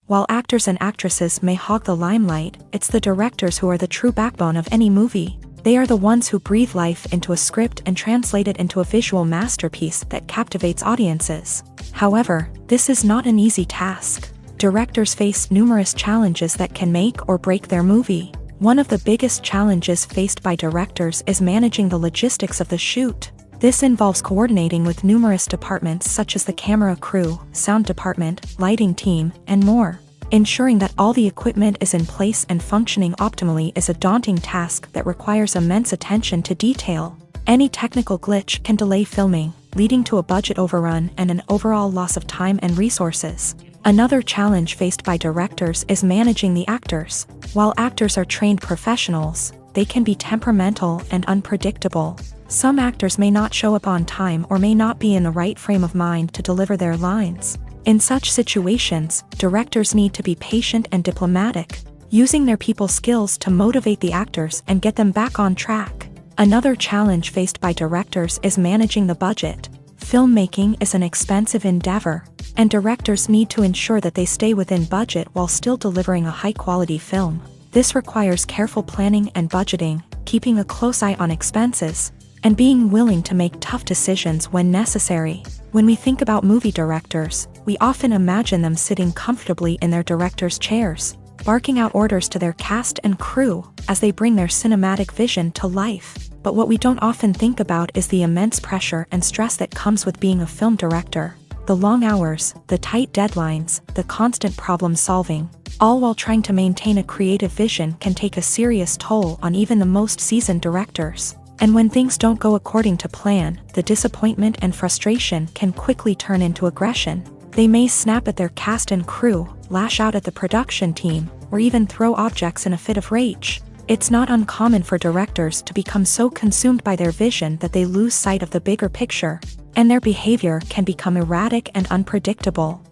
While actors and actresses may hog the limelight, it's the directors who are the true backbone of any movie. They are the ones who breathe life into a script and translate it into a visual masterpiece that captivates audiences. However, this is not an easy task. Directors face numerous challenges that can make or break their movie. One of the biggest challenges faced by directors is managing the logistics of the shoot. This involves coordinating with numerous departments such as the camera crew, sound department, lighting team, and more. Ensuring that all the equipment is in place and functioning optimally is a daunting task that requires immense attention to detail. Any technical glitch can delay filming, leading to a budget overrun and an overall loss of time and resources. Another challenge faced by directors is managing the actors. While actors are trained professionals, they can be temperamental and unpredictable. Some actors may not show up on time or may not be in the right frame of mind to deliver their lines. In such situations, directors need to be patient and diplomatic, using their people skills to motivate the actors and get them back on track. Another challenge faced by directors is managing the budget. Filmmaking is an expensive endeavor, and directors need to ensure that they stay within budget while still delivering a high-quality film. This requires careful planning and budgeting, keeping a close eye on expenses, and being willing to make tough decisions when necessary. When we think about movie directors, we often imagine them sitting comfortably in their director's chairs, barking out orders to their cast and crew as they bring their cinematic vision to life. but what we don't often think about is the immense pressure and stress that comes with being a film director. The long hours, the tight deadlines, the constant problem solving, all while trying to maintain a creative vision can take a serious toll on even the most seasoned directors. And when things don't go according to plan, the disappointment and frustration can quickly turn into aggression. They may snap at their cast and crew, lash out at the production team, or even throw objects in a fit of rage. It's not uncommon for directors to become so consumed by their vision that they lose sight of the bigger picture, and their behavior can become erratic and unpredictable.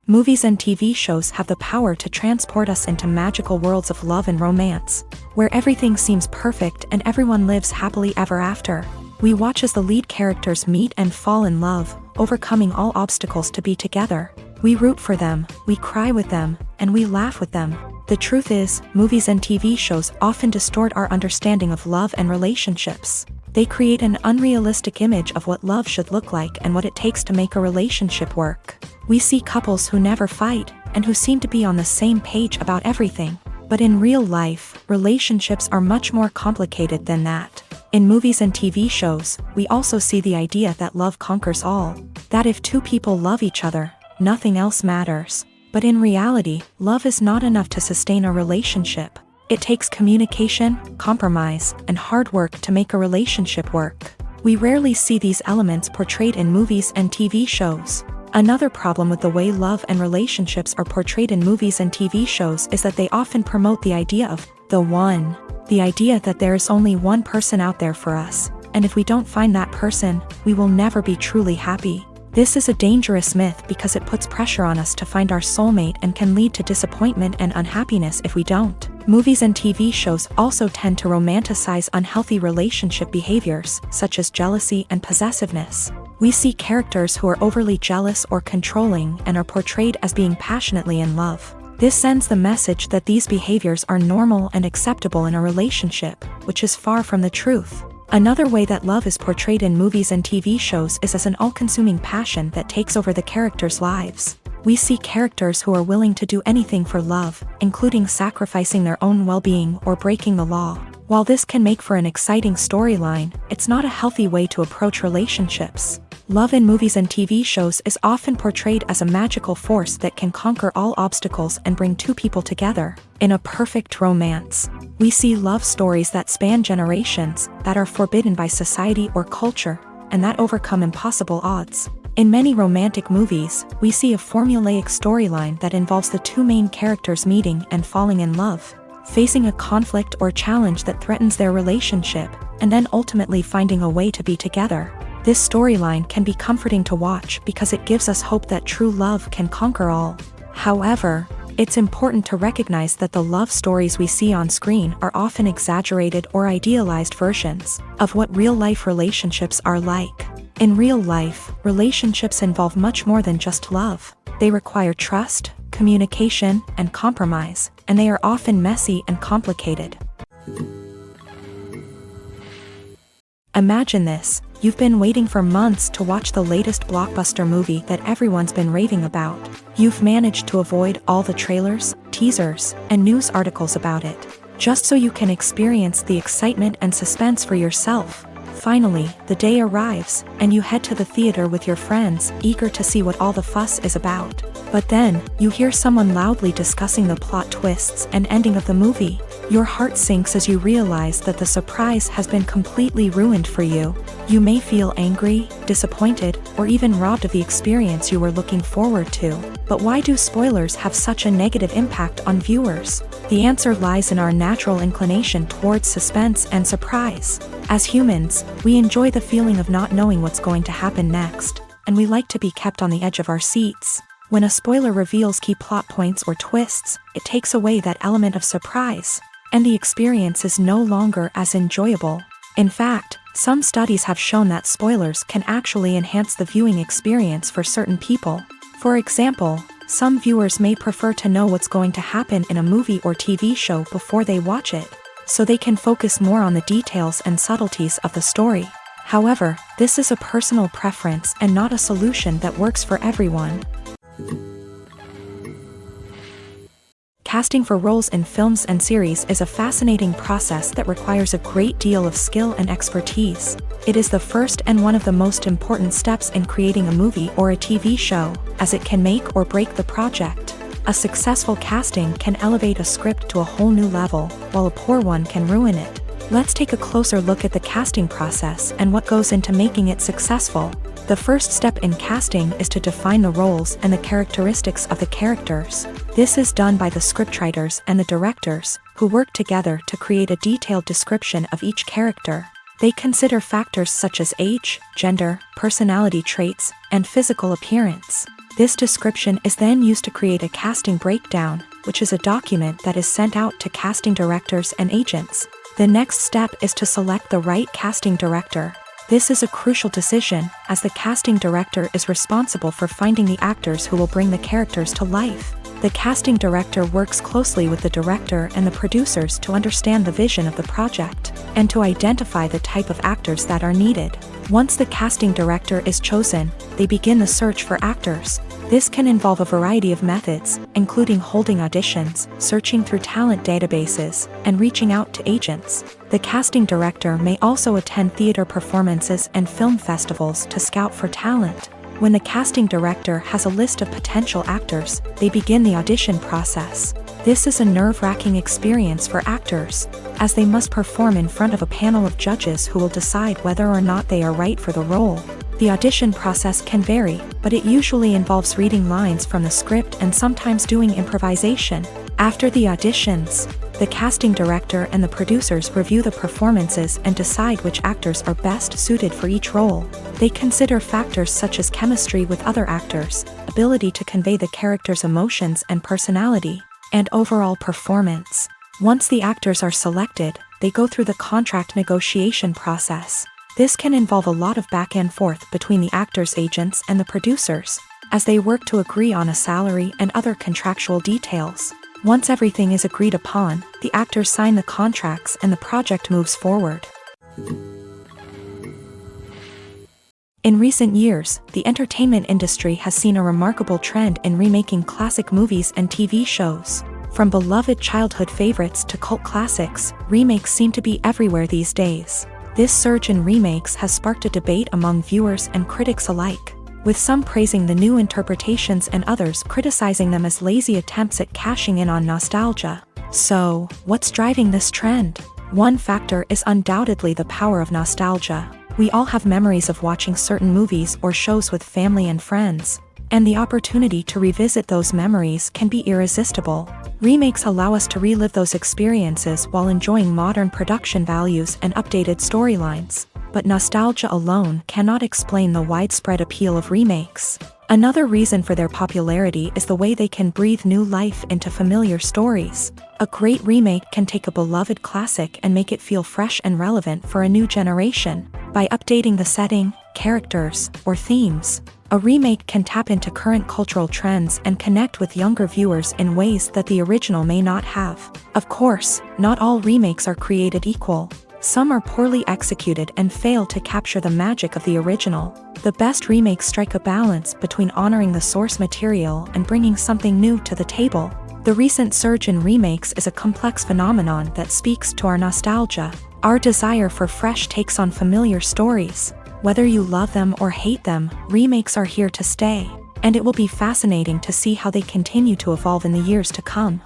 Movies and TV shows have the power to transport us into magical worlds of love and romance, where everything seems perfect and everyone lives happily ever after. We watch as the lead characters meet and fall in love, overcoming all obstacles to be together. We root for them, we cry with them, and we laugh with them. The truth is, movies and TV shows often distort our understanding of love and relationships. They create an unrealistic image of what love should look like and what it takes to make a relationship work. We see couples who never fight, and who seem to be on the same page about everything. But in real life, relationships are much more complicated than that. In movies and TV shows, we also see the idea that love conquers all. That if two people love each other, nothing else matters. But in reality, love is not enough to sustain a relationship. It takes communication, compromise, and hard work to make a relationship work. We rarely see these elements portrayed in movies and TV shows. Another problem with the way love and relationships are portrayed in movies and TV shows is that they often promote the idea of the one. The idea that there is only one person out there for us, and if we don't find that person, we will never be truly happy. This is a dangerous myth because it puts pressure on us to find our soulmate and can lead to disappointment and unhappiness if we don't. Movies and TV shows also tend to romanticize unhealthy relationship behaviors, such as jealousy and possessiveness. We see characters who are overly jealous or controlling and are portrayed as being passionately in love. This sends the message that these behaviors are normal and acceptable in a relationship, which is far from the truth. Another way that love is portrayed in movies and TV shows is as an all-consuming passion that takes over the characters' lives. We see characters who are willing to do anything for love, including sacrificing their own well-being or breaking the law. While this can make for an exciting storyline, it's not a healthy way to approach relationships. Love in movies and TV shows is often portrayed as a magical force that can conquer all obstacles and bring two people together. In a perfect romance, we see love stories that span generations, that are forbidden by society or culture, and that overcome impossible odds. In many romantic movies, we see a formulaic storyline that involves the two main characters meeting and falling in love, facing a conflict or challenge that threatens their relationship, and then ultimately finding a way to be together. This storyline can be comforting to watch because it gives us hope that true love can conquer all. However, it's important to recognize that the love stories we see on screen are often exaggerated or idealized versions of what real-life relationships are like. In real life, relationships involve much more than just love. They require trust, communication, and compromise, and they are often messy and complicated. Imagine this: you've been waiting for months to watch the latest blockbuster movie that everyone's been raving about. You've managed to avoid all the trailers, teasers, and news articles about it, just so you can experience the excitement and suspense for yourself. Finally, the day arrives, and you head to the theater with your friends, eager to see what all the fuss is about. But then, you hear someone loudly discussing the plot twists and ending of the movie. Your heart sinks as you realize that the surprise has been completely ruined for you. You may feel angry, disappointed, or even robbed of the experience you were looking forward to. But why do spoilers have such a negative impact on viewers? The answer lies in our natural inclination towards suspense and surprise. As humans, we enjoy the feeling of not knowing what's going to happen next, and we like to be kept on the edge of our seats. When a spoiler reveals key plot points or twists, it takes away that element of surprise, and the experience is no longer as enjoyable. In fact, some studies have shown that spoilers can actually enhance the viewing experience for certain people. For example, some viewers may prefer to know what's going to happen in a movie or TV show before they watch it, so they can focus more on the details and subtleties of the story. However, this is a personal preference and not a solution that works for everyone. Casting for roles in films and series is a fascinating process that requires a great deal of skill and expertise. It is the first and one of the most important steps in creating a movie or a TV show, as it can make or break the project. A successful casting can elevate a script to a whole new level, while a poor one can ruin it. Let's take a closer look at the casting process and what goes into making it successful. The first step in casting is to define the roles and the characteristics of the characters. This is done by the scriptwriters and the directors, who work together to create a detailed description of each character. They consider factors such as age, gender, personality traits, and physical appearance. This description is then used to create a casting breakdown, which is a document that is sent out to casting directors and agents. The next step is to select the right casting director. This is a crucial decision, as the casting director is responsible for finding the actors who will bring the characters to life. The casting director works closely with the director and the producers to understand the vision of the project, and to identify the type of actors that are needed. Once the casting director is chosen, they begin the search for actors. This can involve a variety of methods, including holding auditions, searching through talent databases, and reaching out to agents. The casting director may also attend theater performances and film festivals to scout for talent. When the casting director has a list of potential actors, they begin the audition process. This is a nerve-wracking experience for actors, as they must perform in front of a panel of judges who will decide whether or not they are right for the role. The audition process can vary, but it usually involves reading lines from the script and sometimes doing improvisation. After the auditions, the casting director and the producers review the performances and decide which actors are best suited for each role. They consider factors such as chemistry with other actors, ability to convey the character's emotions and personality, and overall performance. Once the actors are selected, they go through the contract negotiation process. This can involve a lot of back and forth between the actors' agents and the producers, as they work to agree on a salary and other contractual details. Once everything is agreed upon, the actors sign the contracts and the project moves forward. In recent years, the entertainment industry has seen a remarkable trend in remaking classic movies and TV shows. From beloved childhood favorites to cult classics, remakes seem to be everywhere these days. This surge in remakes has sparked a debate among viewers and critics alike, with some praising the new interpretations and others criticizing them as lazy attempts at cashing in on nostalgia. So, what's driving this trend? One factor is undoubtedly the power of nostalgia. We all have memories of watching certain movies or shows with family and friends, and the opportunity to revisit those memories can be irresistible. Remakes allow us to relive those experiences while enjoying modern production values and updated storylines. But nostalgia alone cannot explain the widespread appeal of remakes. Another reason for their popularity is the way they can breathe new life into familiar stories. A great remake can take a beloved classic and make it feel fresh and relevant for a new generation. By updating the setting, characters, or themes, a remake can tap into current cultural trends and connect with younger viewers in ways that the original may not have. Of course, not all remakes are created equal. Some are poorly executed and fail to capture the magic of the original. The best remakes strike a balance between honoring the source material and bringing something new to the table. The recent surge in remakes is a complex phenomenon that speaks to our nostalgia, our desire for fresh takes on familiar stories. Whether you love them or hate them, remakes are here to stay, and it will be fascinating to see how they continue to evolve in the years to come.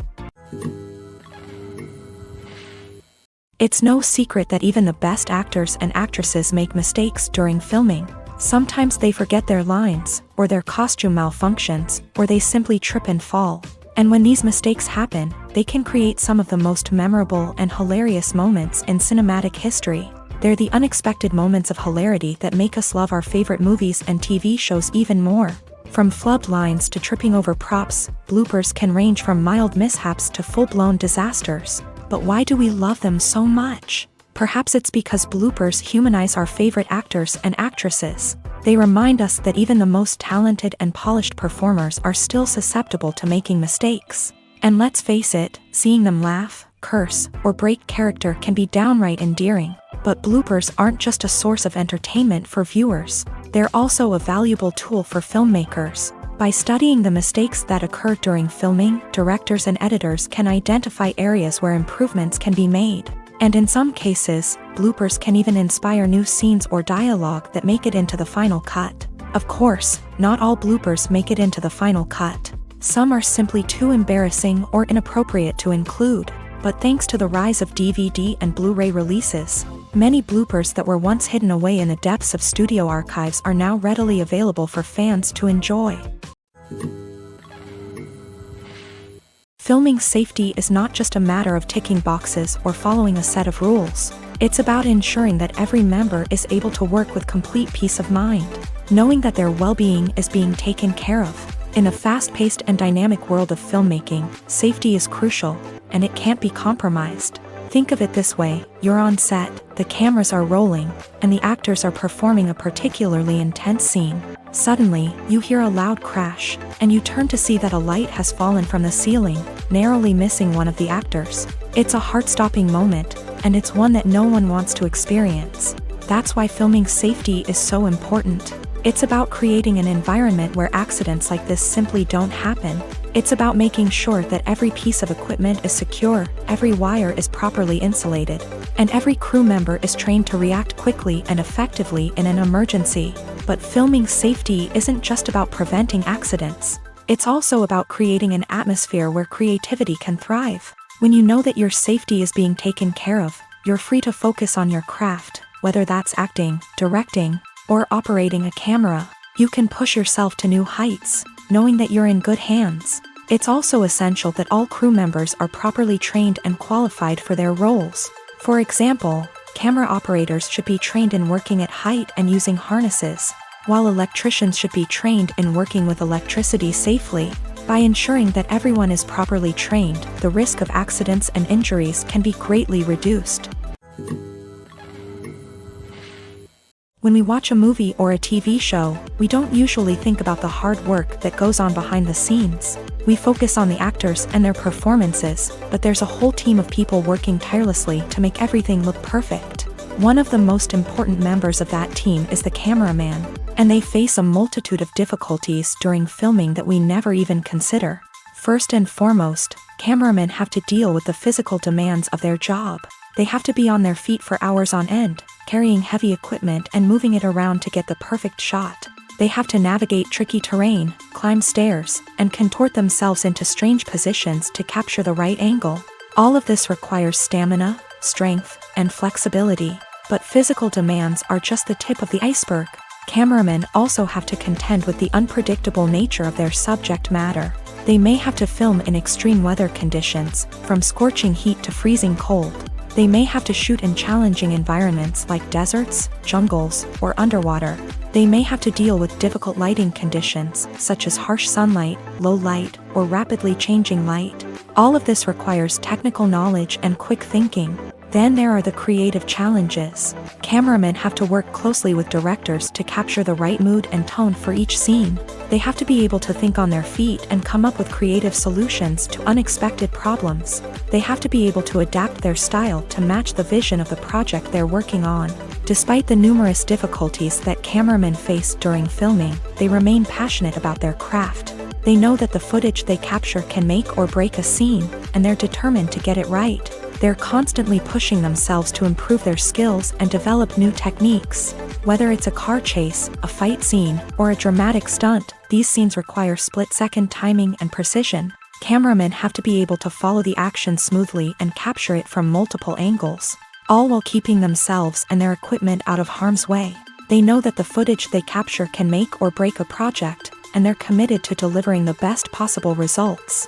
It's no secret that even the best actors and actresses make mistakes during filming. Sometimes they forget their lines, or their costume malfunctions, or they simply trip and fall. And when these mistakes happen, they can create some of the most memorable and hilarious moments in cinematic history. They're the unexpected moments of hilarity that make us love our favorite movies and TV shows even more. From flubbed lines to tripping over props, bloopers can range from mild mishaps to full-blown disasters. But why do we love them so much? Perhaps it's because bloopers humanize our favorite actors and actresses. They remind us that even the most talented and polished performers are still susceptible to making mistakes. And let's face it, seeing them laugh, curse, or break character can be downright endearing. But bloopers aren't just a source of entertainment for viewers. They're also a valuable tool for filmmakers. By studying the mistakes that occur during filming, directors and editors can identify areas where improvements can be made. And in some cases, bloopers can even inspire new scenes or dialogue that make it into the final cut. Of course, not all bloopers make it into the final cut. Some are simply too embarrassing or inappropriate to include. But thanks to the rise of DVD and Blu-ray releases, many bloopers that were once hidden away in the depths of studio archives are now readily available for fans to enjoy. Filming safety is not just a matter of ticking boxes or following a set of rules. It's about ensuring that every member is able to work with complete peace of mind, knowing that their well-being is being taken care of. In a fast-paced and dynamic world of filmmaking, safety is crucial, and it can't be compromised. Think of it this way: you're on set, the cameras are rolling, and the actors are performing a particularly intense scene. Suddenly, you hear a loud crash, and you turn to see that a light has fallen from the ceiling, narrowly missing one of the actors. It's a heart-stopping moment, and it's one that no one wants to experience. That's why filming safety is so important. It's about creating an environment where accidents like this simply don't happen. It's about making sure that every piece of equipment is secure, every wire is properly insulated, and every crew member is trained to react quickly and effectively in an emergency. But filming safety isn't just about preventing accidents. It's also about creating an atmosphere where creativity can thrive. When you know that your safety is being taken care of, you're free to focus on your craft, whether that's acting, directing, or operating a camera. You can push yourself to new heights, knowing that you're in good hands. It's also essential that all crew members are properly trained and qualified for their roles. For example, camera operators should be trained in working at height and using harnesses, while electricians should be trained in working with electricity safely. By ensuring that everyone is properly trained, the risk of accidents and injuries can be greatly reduced. When we watch a movie or a TV show, we don't usually think about the hard work that goes on behind the scenes. We focus on the actors and their performances, but there's a whole team of people working tirelessly to make everything look perfect. One of the most important members of that team is the cameraman, and they face a multitude of difficulties during filming that we never even consider. First and foremost, cameramen have to deal with the physical demands of their job. They have to be on their feet for hours on end, carrying heavy equipment and moving it around to get the perfect shot. They have to navigate tricky terrain, climb stairs, and contort themselves into strange positions to capture the right angle. All of this requires stamina, strength, and flexibility. But physical demands are just the tip of the iceberg. Cameramen also have to contend with the unpredictable nature of their subject matter. They may have to film in extreme weather conditions, from scorching heat to freezing cold. They may have to shoot in challenging environments like deserts, jungles, or underwater. They may have to deal with difficult lighting conditions, such as harsh sunlight, low light, or rapidly changing light. All of this requires technical knowledge and quick thinking. Then there are the creative challenges. Cameramen have to work closely with directors to capture the right mood and tone for each scene. They have to be able to think on their feet and come up with creative solutions to unexpected problems. They have to be able to adapt their style to match the vision of the project they're working on. Despite the numerous difficulties that cameramen face during filming, they remain passionate about their craft. They know that the footage they capture can make or break a scene, and they're determined to get it right. They're constantly pushing themselves to improve their skills and develop new techniques. Whether it's a car chase, a fight scene, or a dramatic stunt, these scenes require split-second timing and precision. Cameramen have to be able to follow the action smoothly and capture it from multiple angles, all while keeping themselves and their equipment out of harm's way. They know that the footage they capture can make or break a project, and they're committed to delivering the best possible results.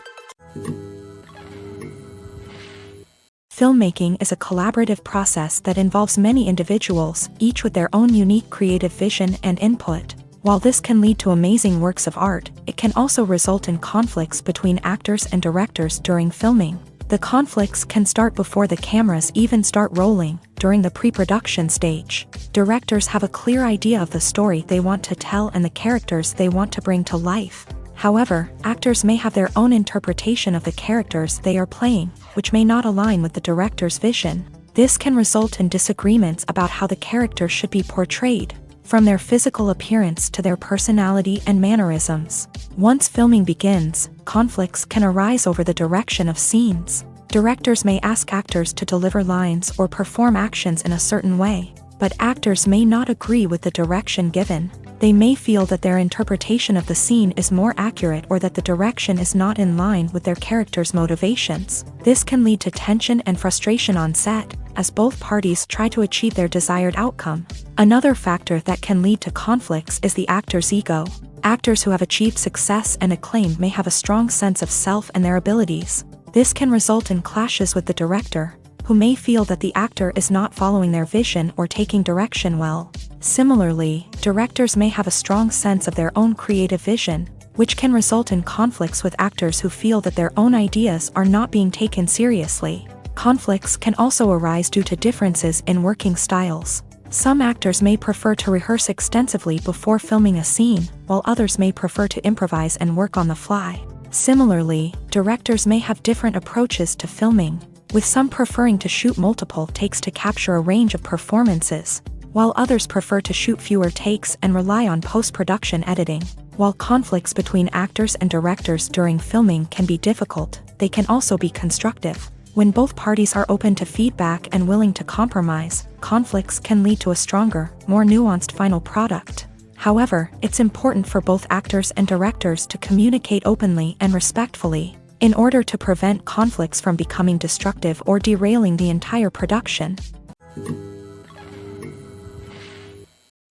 Filmmaking is a collaborative process that involves many individuals, each with their own unique creative vision and input. While this can lead to amazing works of art, it can also result in conflicts between actors and directors during filming. The conflicts can start before the cameras even start rolling, during the pre-production stage. Directors have a clear idea of the story they want to tell and the characters they want to bring to life. However, actors may have their own interpretation of the characters they are playing, which may not align with the director's vision. This can result in disagreements about how the character should be portrayed. from their physical appearance to their personality and mannerisms. Once filming begins, conflicts can arise over the direction of scenes. Directors may ask actors to deliver lines or perform actions in a certain way, but actors may not agree with the direction given. They may feel that their interpretation of the scene is more accurate or that the direction is not in line with their character's motivations. This can lead to tension and frustration on set, as both parties try to achieve their desired outcome. Another factor that can lead to conflicts is the actor's ego. Actors who have achieved success and acclaim may have a strong sense of self and their abilities. This can result in clashes with the director, who may feel that the actor is not following their vision or taking direction well. Similarly, directors may have a strong sense of their own creative vision, which can result in conflicts with actors who feel that their own ideas are not being taken seriously. Conflicts can also arise due to differences in working styles. Some actors may prefer to rehearse extensively before filming a scene, while others may prefer to improvise and work on the fly. Similarly, directors may have different approaches to filming, with some preferring to shoot multiple takes to capture a range of performances, while others prefer to shoot fewer takes and rely on post-production editing. While conflicts between actors and directors during filming can be difficult, they can also be constructive. When both parties are open to feedback and willing to compromise, conflicts can lead to a stronger, more nuanced final product. However, it's important for both actors and directors to communicate openly and respectfully, in order to prevent conflicts from becoming destructive or derailing the entire production.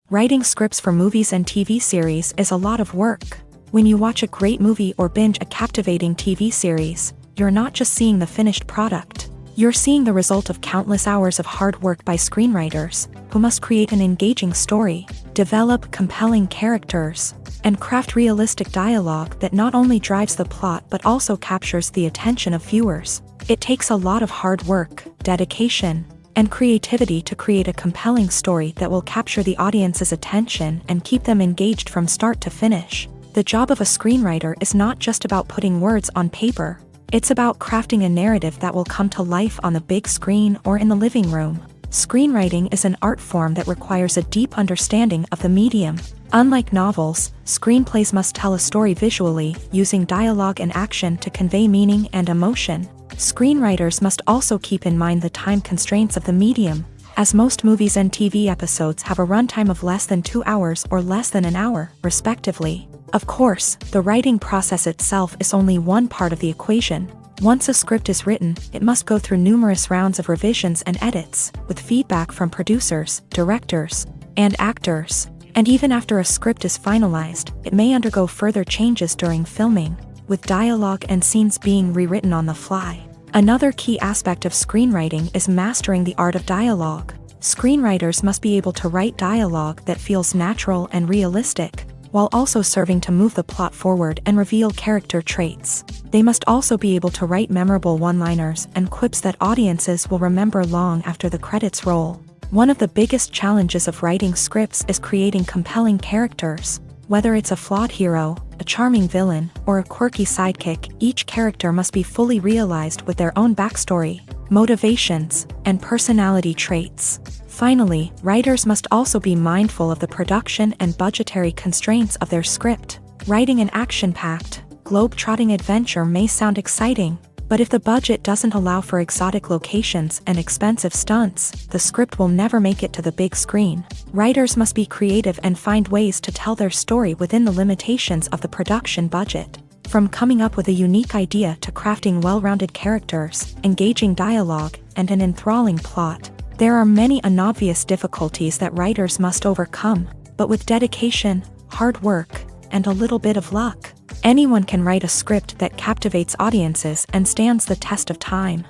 Writing scripts for movies and TV series is a lot of work. When you watch a great movie or binge a captivating TV series, you're not just seeing the finished product. You're seeing the result of countless hours of hard work by screenwriters, who must create an engaging story, develop compelling characters, and craft realistic dialogue that not only drives the plot but also captures the attention of viewers. It takes a lot of hard work, dedication, and creativity to create a compelling story that will capture the audience's attention and keep them engaged from start to finish. The job of a screenwriter is not just about putting words on paper. It's about crafting a narrative that will come to life on the big screen or in the living room. Screenwriting is an art form that requires a deep understanding of the medium. Unlike novels, screenplays must tell a story visually, using dialogue and action to convey meaning and emotion. Screenwriters must also keep in mind the time constraints of the medium, as most movies and TV episodes have a runtime of less than 2 hours or less than an hour, respectively. Of course, the writing process itself is only one part of the equation. Once a script is written, it must go through numerous rounds of revisions and edits, with feedback from producers, directors, and actors. And even after a script is finalized, it may undergo further changes during filming, with dialogue and scenes being rewritten on the fly. Another key aspect of screenwriting is mastering the art of dialogue. Screenwriters must be able to write dialogue that feels natural and realistic, while also serving to move the plot forward and reveal character traits. They must also be able to write memorable one-liners and quips that audiences will remember long after the credits roll. One of the biggest challenges of writing scripts is creating compelling characters. Whether it's a flawed hero, a charming villain, or a quirky sidekick, each character must be fully realized with their own backstory, motivations, and personality traits. Finally, writers must also be mindful of the production and budgetary constraints of their script. Writing an action-packed, globe-trotting adventure may sound exciting, but if the budget doesn't allow for exotic locations and expensive stunts, the script will never make it to the big screen. Writers must be creative and find ways to tell their story within the limitations of the production budget. From coming up with a unique idea to crafting well-rounded characters, engaging dialogue, and an enthralling plot, there are many unobvious difficulties that writers must overcome, but with dedication, hard work, and a little bit of luck, anyone can write a script that captivates audiences and stands the test of time.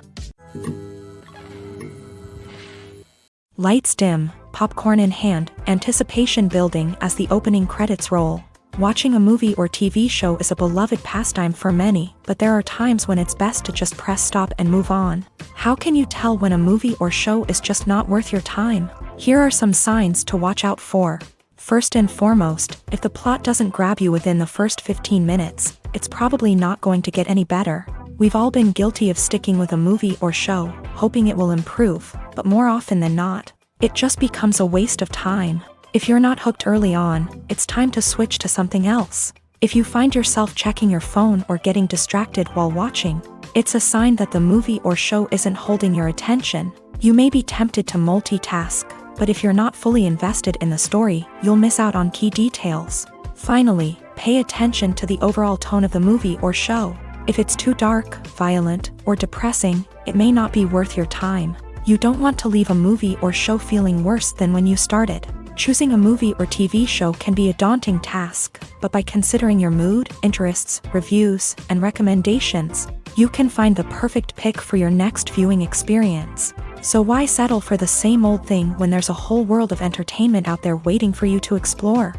Lights dim, popcorn in hand, anticipation building as the opening credits roll. Watching a movie or TV show is a beloved pastime for many, but there are times when it's best to just press stop and move on. How can you tell when a movie or show is just not worth your time? Here are some signs to watch out for. First and foremost, if the plot doesn't grab you within the first 15 minutes, it's probably not going to get any better. We've all been guilty of sticking with a movie or show, hoping it will improve, but more often than not, it just becomes a waste of time. If you're not hooked early on, it's time to switch to something else. If you find yourself checking your phone or getting distracted while watching, it's a sign that the movie or show isn't holding your attention. You may be tempted to multitask, but if you're not fully invested in the story, you'll miss out on key details. Finally, pay attention to the overall tone of the movie or show. If it's too dark, violent, or depressing, it may not be worth your time. You don't want to leave a movie or show feeling worse than when you started. Choosing a movie or TV show can be a daunting task, but by considering your mood, interests, reviews, and recommendations, you can find the perfect pick for your next viewing experience. So why settle for the same old thing when there's a whole world of entertainment out there waiting for you to explore?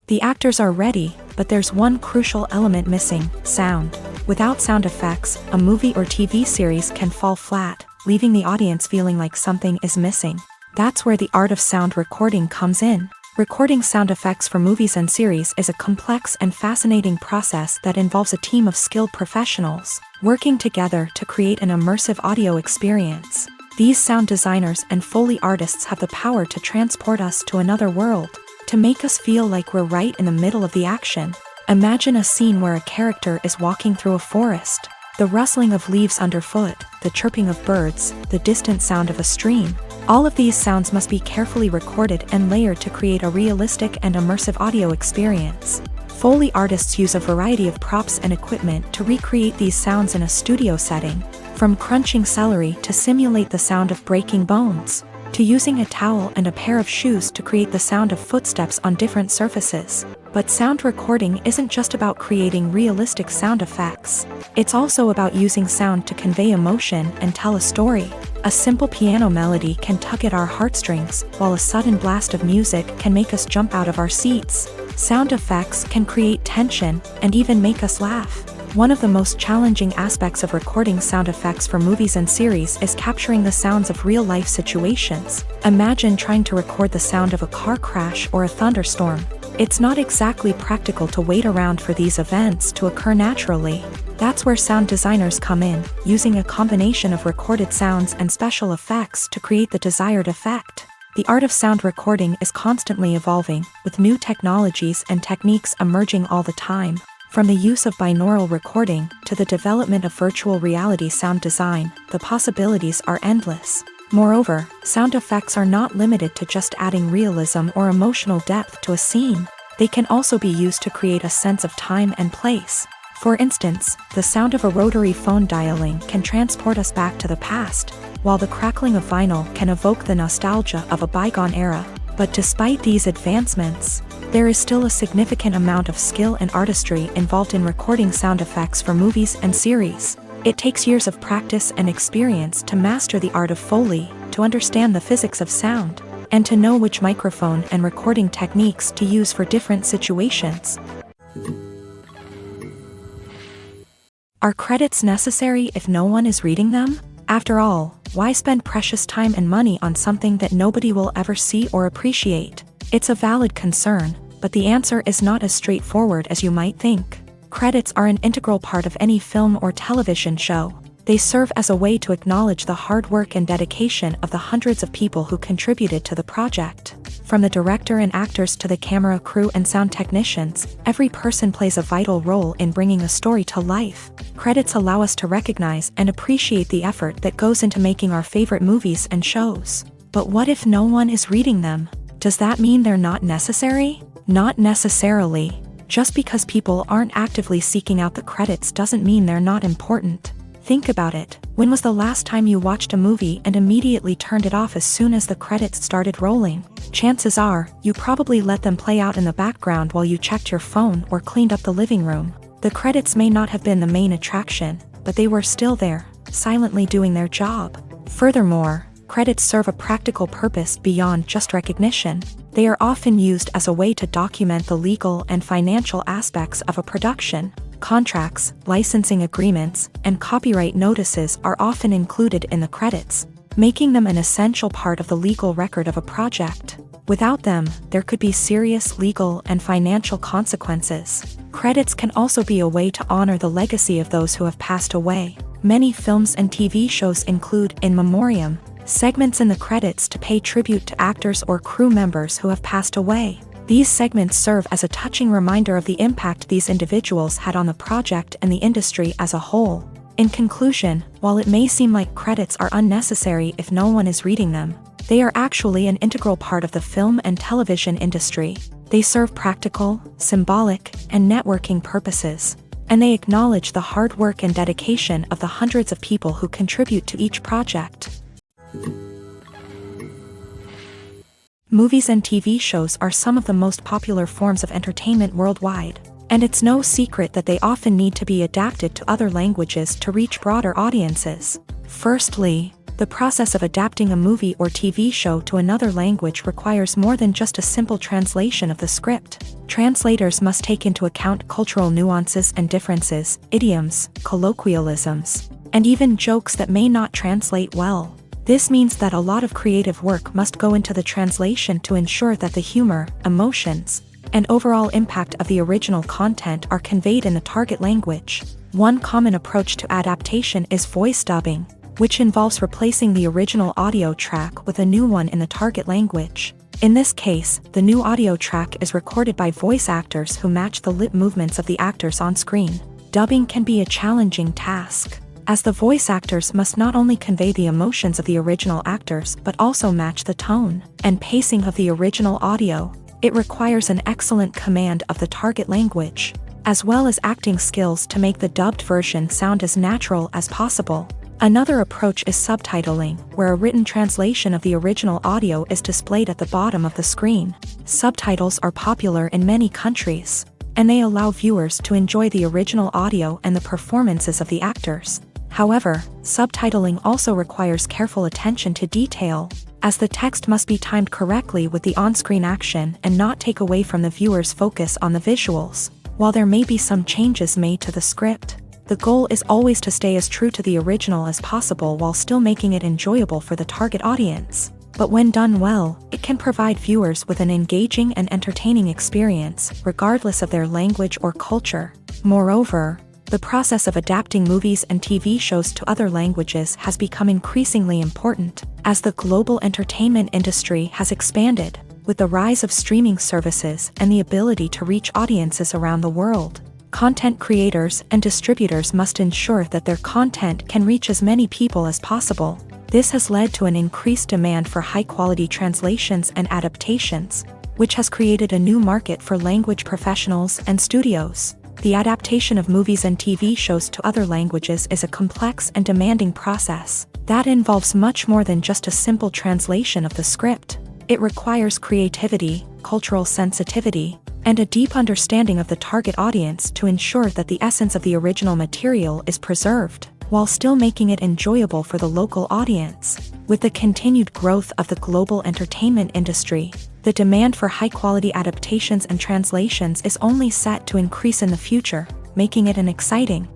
The actors are ready, but there's one crucial element missing: sound. Without sound effects, a movie or TV series can fall flat, leaving the audience feeling like something is missing. That's where the art of sound recording comes in. Recording sound effects for movies and series is a complex and fascinating process that involves a team of skilled professionals working together to create an immersive audio experience. These sound designers and Foley artists have the power to transport us to another world, to make us feel like we're right in the middle of the action. Imagine a scene where a character is walking through a forest. The rustling of leaves underfoot, the chirping of birds, the distant sound of a stream. All of these sounds must be carefully recorded and layered to create a realistic and immersive audio experience. Foley artists use a variety of props and equipment to recreate these sounds in a studio setting, from crunching celery to simulate the sound of breaking bones, to using a towel and a pair of shoes to create the sound of footsteps on different surfaces. But sound recording isn't just about creating realistic sound effects. It's also about using sound to convey emotion and tell a story. A simple piano melody can tug at our heartstrings, while a sudden blast of music can make us jump out of our seats. Sound effects can create tension and even make us laugh. One of the most challenging aspects of recording sound effects for movies and series is capturing the sounds of real-life situations. Imagine trying to record the sound of a car crash or a thunderstorm. It's not exactly practical to wait around for these events to occur naturally. That's where sound designers come in, using a combination of recorded sounds and special effects to create the desired effect. The art of sound recording is constantly evolving, with new technologies and techniques emerging all the time. From the use of binaural recording to the development of virtual reality sound design, the possibilities are endless. Moreover, sound effects are not limited to just adding realism or emotional depth to a scene. They can also be used to create a sense of time and place. For instance, the sound of a rotary phone dialing can transport us back to the past, while the crackling of vinyl can evoke the nostalgia of a bygone era. But despite these advancements, there is still a significant amount of skill and artistry involved in recording sound effects for movies and series. It takes years of practice and experience to master the art of Foley, to understand the physics of sound, and to know which microphone and recording techniques to use for different situations. Are credits necessary if no one is reading them? After all, why spend precious time and money on something that nobody will ever see or appreciate? It's a valid concern, but the answer is not as straightforward as you might think. Credits are an integral part of any film or television show. They serve as a way to acknowledge the hard work and dedication of the hundreds of people who contributed to the project. From the director and actors to the camera crew and sound technicians, every person plays a vital role in bringing a story to life. Credits allow us to recognize and appreciate the effort that goes into making our favorite movies and shows. But what if no one is reading them? Does that mean they're not necessary? Not necessarily. Just because people aren't actively seeking out the credits doesn't mean they're not important. Think about it. When was the last time you watched a movie and immediately turned it off as soon as the credits started rolling? Chances are, you probably let them play out in the background while you checked your phone or cleaned up the living room. The credits may not have been the main attraction, but they were still there, silently doing their job. Furthermore, credits serve a practical purpose beyond just recognition. They are often used as a way to document the legal and financial aspects of a production. Contracts, licensing agreements, and copyright notices are often included in the credits, making them an essential part of the legal record of a project. Without them, there could be serious legal and financial consequences. Credits can also be a way to honor the legacy of those who have passed away. Many films and TV shows include in memoriam segments in the credits to pay tribute to actors or crew members who have passed away. These segments serve as a touching reminder of the impact these individuals had on the project and the industry as a whole. In conclusion, while it may seem like credits are unnecessary if no one is reading them, they are actually an integral part of the film and television industry. They serve practical, symbolic, and networking purposes, and they acknowledge the hard work and dedication of the hundreds of people who contribute to each project. Movies and TV shows are some of the most popular forms of entertainment worldwide, and it's no secret that they often need to be adapted to other languages to reach broader audiences. Firstly, the process of adapting a movie or TV show to another language requires more than just a simple translation of the script. Translators must take into account cultural nuances and differences, idioms, colloquialisms, and even jokes that may not translate well. This means that a lot of creative work must go into the translation to ensure that the humor, emotions, and overall impact of the original content are conveyed in the target language. One common approach to adaptation is voice dubbing, which involves replacing the original audio track with a new one in the target language. In this case, the new audio track is recorded by voice actors who match the lip movements of the actors on screen. Dubbing can be a challenging task, as the voice actors must not only convey the emotions of the original actors but also match the tone and pacing of the original audio. It requires an excellent command of the target language, as well as acting skills to make the dubbed version sound as natural as possible. Another approach is subtitling, where a written translation of the original audio is displayed at the bottom of the screen. Subtitles are popular in many countries, and they allow viewers to enjoy the original audio and the performances of the actors. However, subtitling also requires careful attention to detail, as the text must be timed correctly with the on-screen action and not take away from the viewer's focus on the visuals. While there may be some changes made to the script, the goal is always to stay as true to the original as possible while still making it enjoyable for the target audience. But when done well, it can provide viewers with an engaging and entertaining experience, regardless of their language or culture. Moreover, the process of adapting movies and TV shows to other languages has become increasingly important, as the global entertainment industry has expanded, with the rise of streaming services and the ability to reach audiences around the world. Content creators and distributors must ensure that their content can reach as many people as possible. This has led to an increased demand for high-quality translations and adaptations, which has created a new market for language professionals and studios. The adaptation of movies and TV shows to other languages is a complex and demanding process that involves much more than just a simple translation of the script. It requires creativity, cultural sensitivity, and a deep understanding of the target audience to ensure that the essence of the original material is preserved, while still making it enjoyable for the local audience. With the continued growth of the global entertainment industry, the demand for high-quality adaptations and translations is only set to increase in the future, making it an exciting